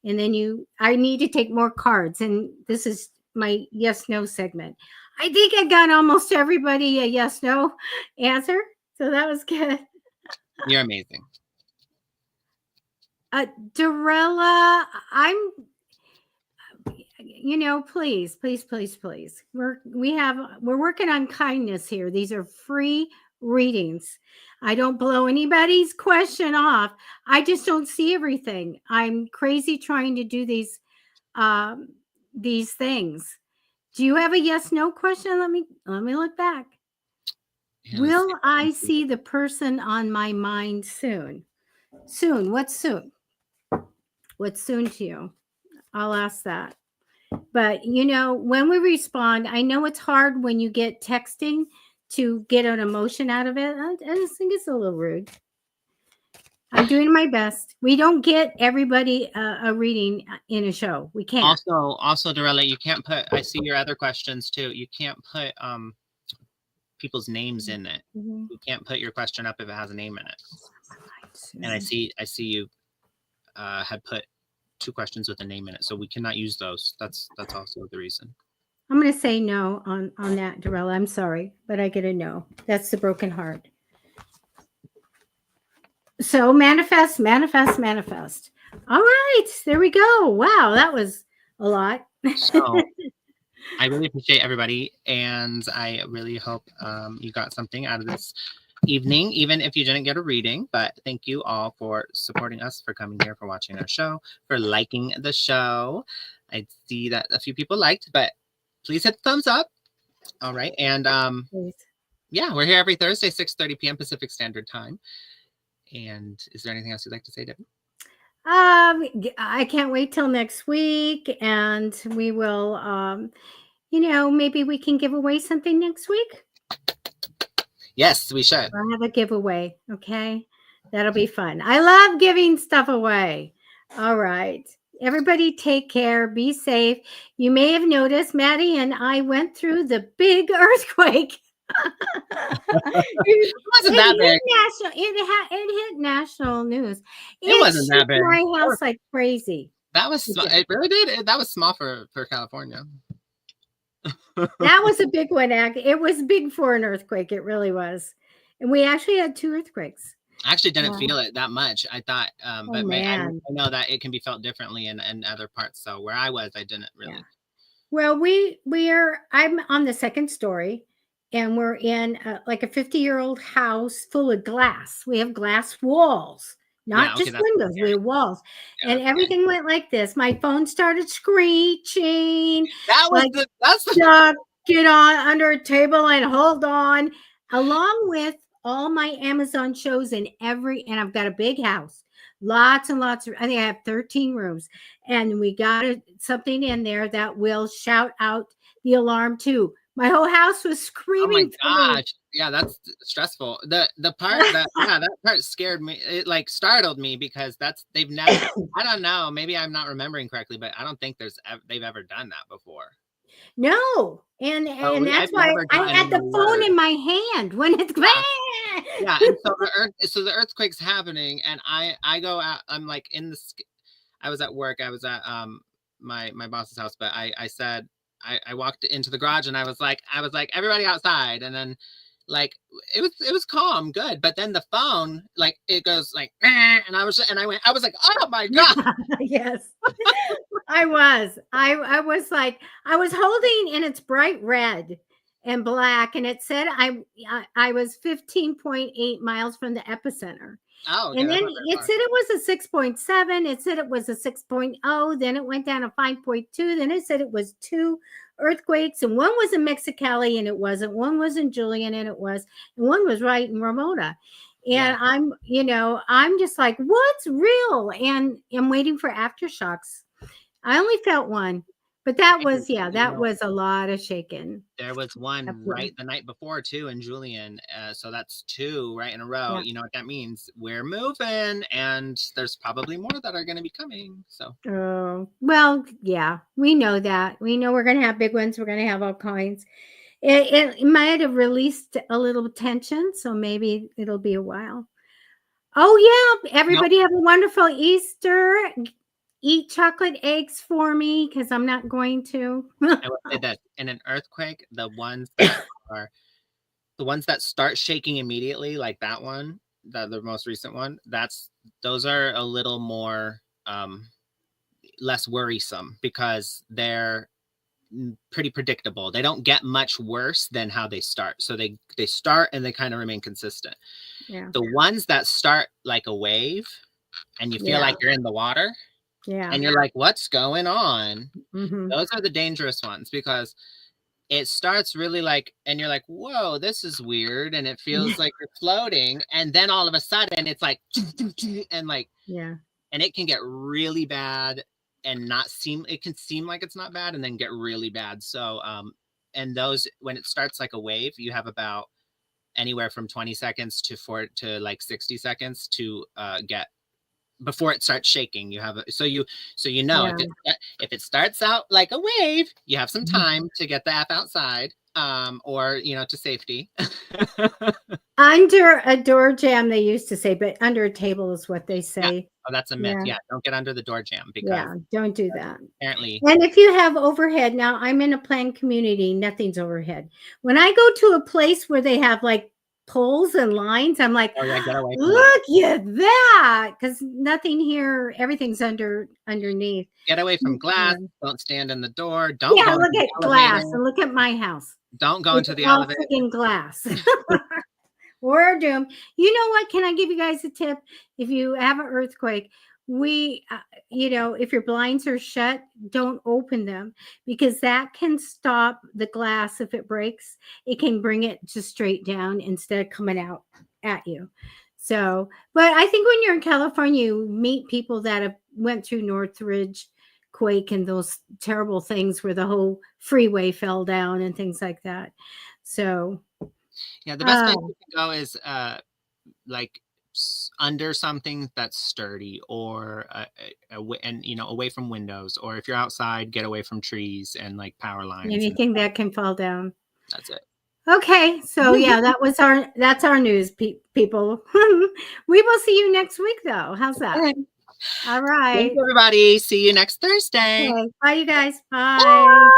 Speaker 1: And then I need to take more cards. And this is my yes, no segment. I think I got almost everybody a yes, no answer. So that was good.
Speaker 2: You're amazing.
Speaker 1: Dorella, please. We're working on kindness here. These are free readings. I don't blow anybody's question off. I just don't see everything. I'm crazy trying to do these things. Do you have a yes, no question? Let me look back. Will I see the person on my mind soon? Soon. What's soon? What's soon to you? I'll ask that. But when we respond, I know it's hard when you get texting to get an emotion out of it. I just think it's a little rude. I'm doing my best. We don't get everybody a reading in a show. We can't.
Speaker 2: Also, Dorella, you can't put. I see your other questions too. You can't put people's names in it. Mm-hmm. You can't put your question up if it has a name in it. And I see you had put 2 questions with a name in it, so we cannot use those. That's also the reason.
Speaker 1: I'm going to say no on that, Dorella. I'm sorry, but I get a no. That's the broken heart. So manifest. All right, there we go. Wow, that was a lot.
Speaker 2: So I really appreciate everybody, and I really hope you got something out of this evening, even if you didn't get a reading. But thank you all for supporting us, for coming here, for watching our show, for liking the show. I see that a few people liked, but please hit the thumbs up. All right, and yeah, we're here every Thursday, 6:30 p.m. Pacific Standard Time. And is there anything else you'd like to say, Debbie?
Speaker 1: I can't wait till next week, and we will maybe we can give away something next week.
Speaker 2: Yes, we should.
Speaker 1: I'll have a giveaway. Okay. That'll be fun. I love giving stuff away. All right. Everybody take care. Be safe. You may have noticed Matty and I went through the big earthquake.
Speaker 2: It wasn't that big.
Speaker 1: It hit national news.
Speaker 2: It wasn't that big.
Speaker 1: My house like crazy.
Speaker 2: That was it really did. That was small for California.
Speaker 1: That was a big one. It was big for an earthquake. It really was. And we actually had 2 earthquakes. I actually
Speaker 2: didn't feel it that much. I thought, but I know that it can be felt differently in other parts. So where I was, I didn't really.
Speaker 1: Yeah. Well, I'm on the 2nd story, and we're in like a 50-year-old house full of glass. We have glass walls, not
Speaker 2: Yeah, okay,
Speaker 1: just
Speaker 2: that's
Speaker 1: windows. We
Speaker 2: scary.
Speaker 1: have walls,
Speaker 2: Yeah,
Speaker 1: and
Speaker 2: that's scary.
Speaker 1: everything went like this. My phone started screeching, like
Speaker 2: That's
Speaker 1: duck, get on under a table and hold on, along with all my Amazon shows and I've got a big house, lots and lots of, I think I have 13 rooms, and we got something in there that will shout out the alarm too. My whole house was
Speaker 2: oh my
Speaker 1: screaming for me.
Speaker 2: gosh. Yeah, that's stressful. The part that yeah, that part scared me. It like startled me because they've never I don't know, maybe I'm not remembering correctly, but I don't think they've ever done that before.
Speaker 1: No,
Speaker 2: So
Speaker 1: and that's
Speaker 2: I've
Speaker 1: why
Speaker 2: never
Speaker 1: I
Speaker 2: gotten
Speaker 1: had
Speaker 2: an
Speaker 1: the phone
Speaker 2: alert.
Speaker 1: in my hand when it's
Speaker 2: Yeah. Yeah, and so the earthquake's happening, and I go out. I'm like in the. I was at work. I was at my boss's house, but I said I walked into the garage and I was like everybody outside, and then like it was calm, good, but then the phone like it goes like and I was like oh my god.
Speaker 1: Yes. I was like, I was holding, and it's bright red and black, and it said I was 15.8 miles from the epicenter.
Speaker 2: Oh, okay,
Speaker 1: And
Speaker 2: that's
Speaker 1: then
Speaker 2: not very
Speaker 1: it
Speaker 2: far.
Speaker 1: said it was a 6.7. It said it was a 6.0. Then it went down to 5.2. Then it said it was two earthquakes, and one was in Mexicali and it wasn't. One was in Julian and it was, and one was right in Ramona.
Speaker 2: Yeah.
Speaker 1: And I'm just like, what's real? And I'm waiting for aftershocks. I only felt one, but that
Speaker 2: Hey,
Speaker 1: was, yeah,
Speaker 2: you
Speaker 1: that
Speaker 2: know,
Speaker 1: was a lot of shaking.
Speaker 2: there was one
Speaker 1: Up here.
Speaker 2: right the night before too in Julian. So that's two right in a row.
Speaker 1: Yeah.
Speaker 2: You know what that means? We're moving, and there's probably more that are going to be coming. So
Speaker 1: Oh, well, yeah, we know that. We know we're going to have big ones. We're going to have all kinds. It might have released a little tension, so maybe it'll be a while. Oh, yeah.
Speaker 2: nope.
Speaker 1: Everybody have a wonderful Easter. Eat chocolate eggs for me because I'm not going to.
Speaker 2: I will say that in an earthquake, the ones that start shaking immediately, like that one, the most recent one, those are a little more less worrisome because they're pretty predictable. They don't get much worse than how they start. So they start and they kind of remain consistent.
Speaker 1: Yeah.
Speaker 2: The ones that start like a wave and you feel
Speaker 1: Yeah.
Speaker 2: like you're in the water
Speaker 1: Yeah.
Speaker 2: and you're like, what's going on?
Speaker 1: Mm-hmm.
Speaker 2: Those are the dangerous ones because it starts really like, and you're like, whoa, this is weird. And it feels like you're floating. And then all of a sudden it's like, and like,
Speaker 1: Yeah.
Speaker 2: and it can get really bad and it can seem like it's not bad and then get really bad. So, and those, when it starts like a wave, you have about anywhere from 20 seconds to like 60 seconds to get before it starts shaking. You have so you know
Speaker 1: Yeah.
Speaker 2: if it starts out like a wave, you have some time to get the app outside, or to safety.
Speaker 1: Under a door jam, they used to say, but under a table is what they
Speaker 2: Yeah.
Speaker 1: say.
Speaker 2: Oh, that's a myth. Yeah, don't get under the door jam because
Speaker 1: Yeah, don't do that.
Speaker 2: apparently.
Speaker 1: And if you have overhead, now I'm in a planned community, nothing's overhead. When I go to a place where they have like poles and lines, I'm like,
Speaker 2: Oh yeah, get away from that.
Speaker 1: look at that. Because nothing here, everything's underneath.
Speaker 2: Get away from glass.
Speaker 1: Yeah.
Speaker 2: Don't stand in the door. Don't
Speaker 1: Yeah,
Speaker 2: go into
Speaker 1: look
Speaker 2: the
Speaker 1: at glass
Speaker 2: elevator.
Speaker 1: and look at my house.
Speaker 2: Don't go
Speaker 1: It's
Speaker 2: into the
Speaker 1: all
Speaker 2: elevator.
Speaker 1: freaking glass. We're doomed. You know what? Can I give you guys a tip? If you have an earthquake, if your blinds are shut, don't open them because that can stop the glass if it breaks. It can bring it just straight down instead of coming out at you. So, but I think when you're in California, you meet people that have went through Northridge quake and those terrible things where the whole freeway fell down and things like that. So,
Speaker 2: Yeah, the best place you can go is like under something that's sturdy or and away from windows, or if you're outside, get away from trees and like power lines.
Speaker 1: anything that can fall down.
Speaker 2: That's it.
Speaker 1: Okay, so yeah, that's our news, people. We will see you next week, though. How's that?
Speaker 2: All right.
Speaker 1: All right.
Speaker 2: Thanks, everybody. See you next Thursday.
Speaker 1: Okay. Bye, you guys. Bye.
Speaker 2: Bye.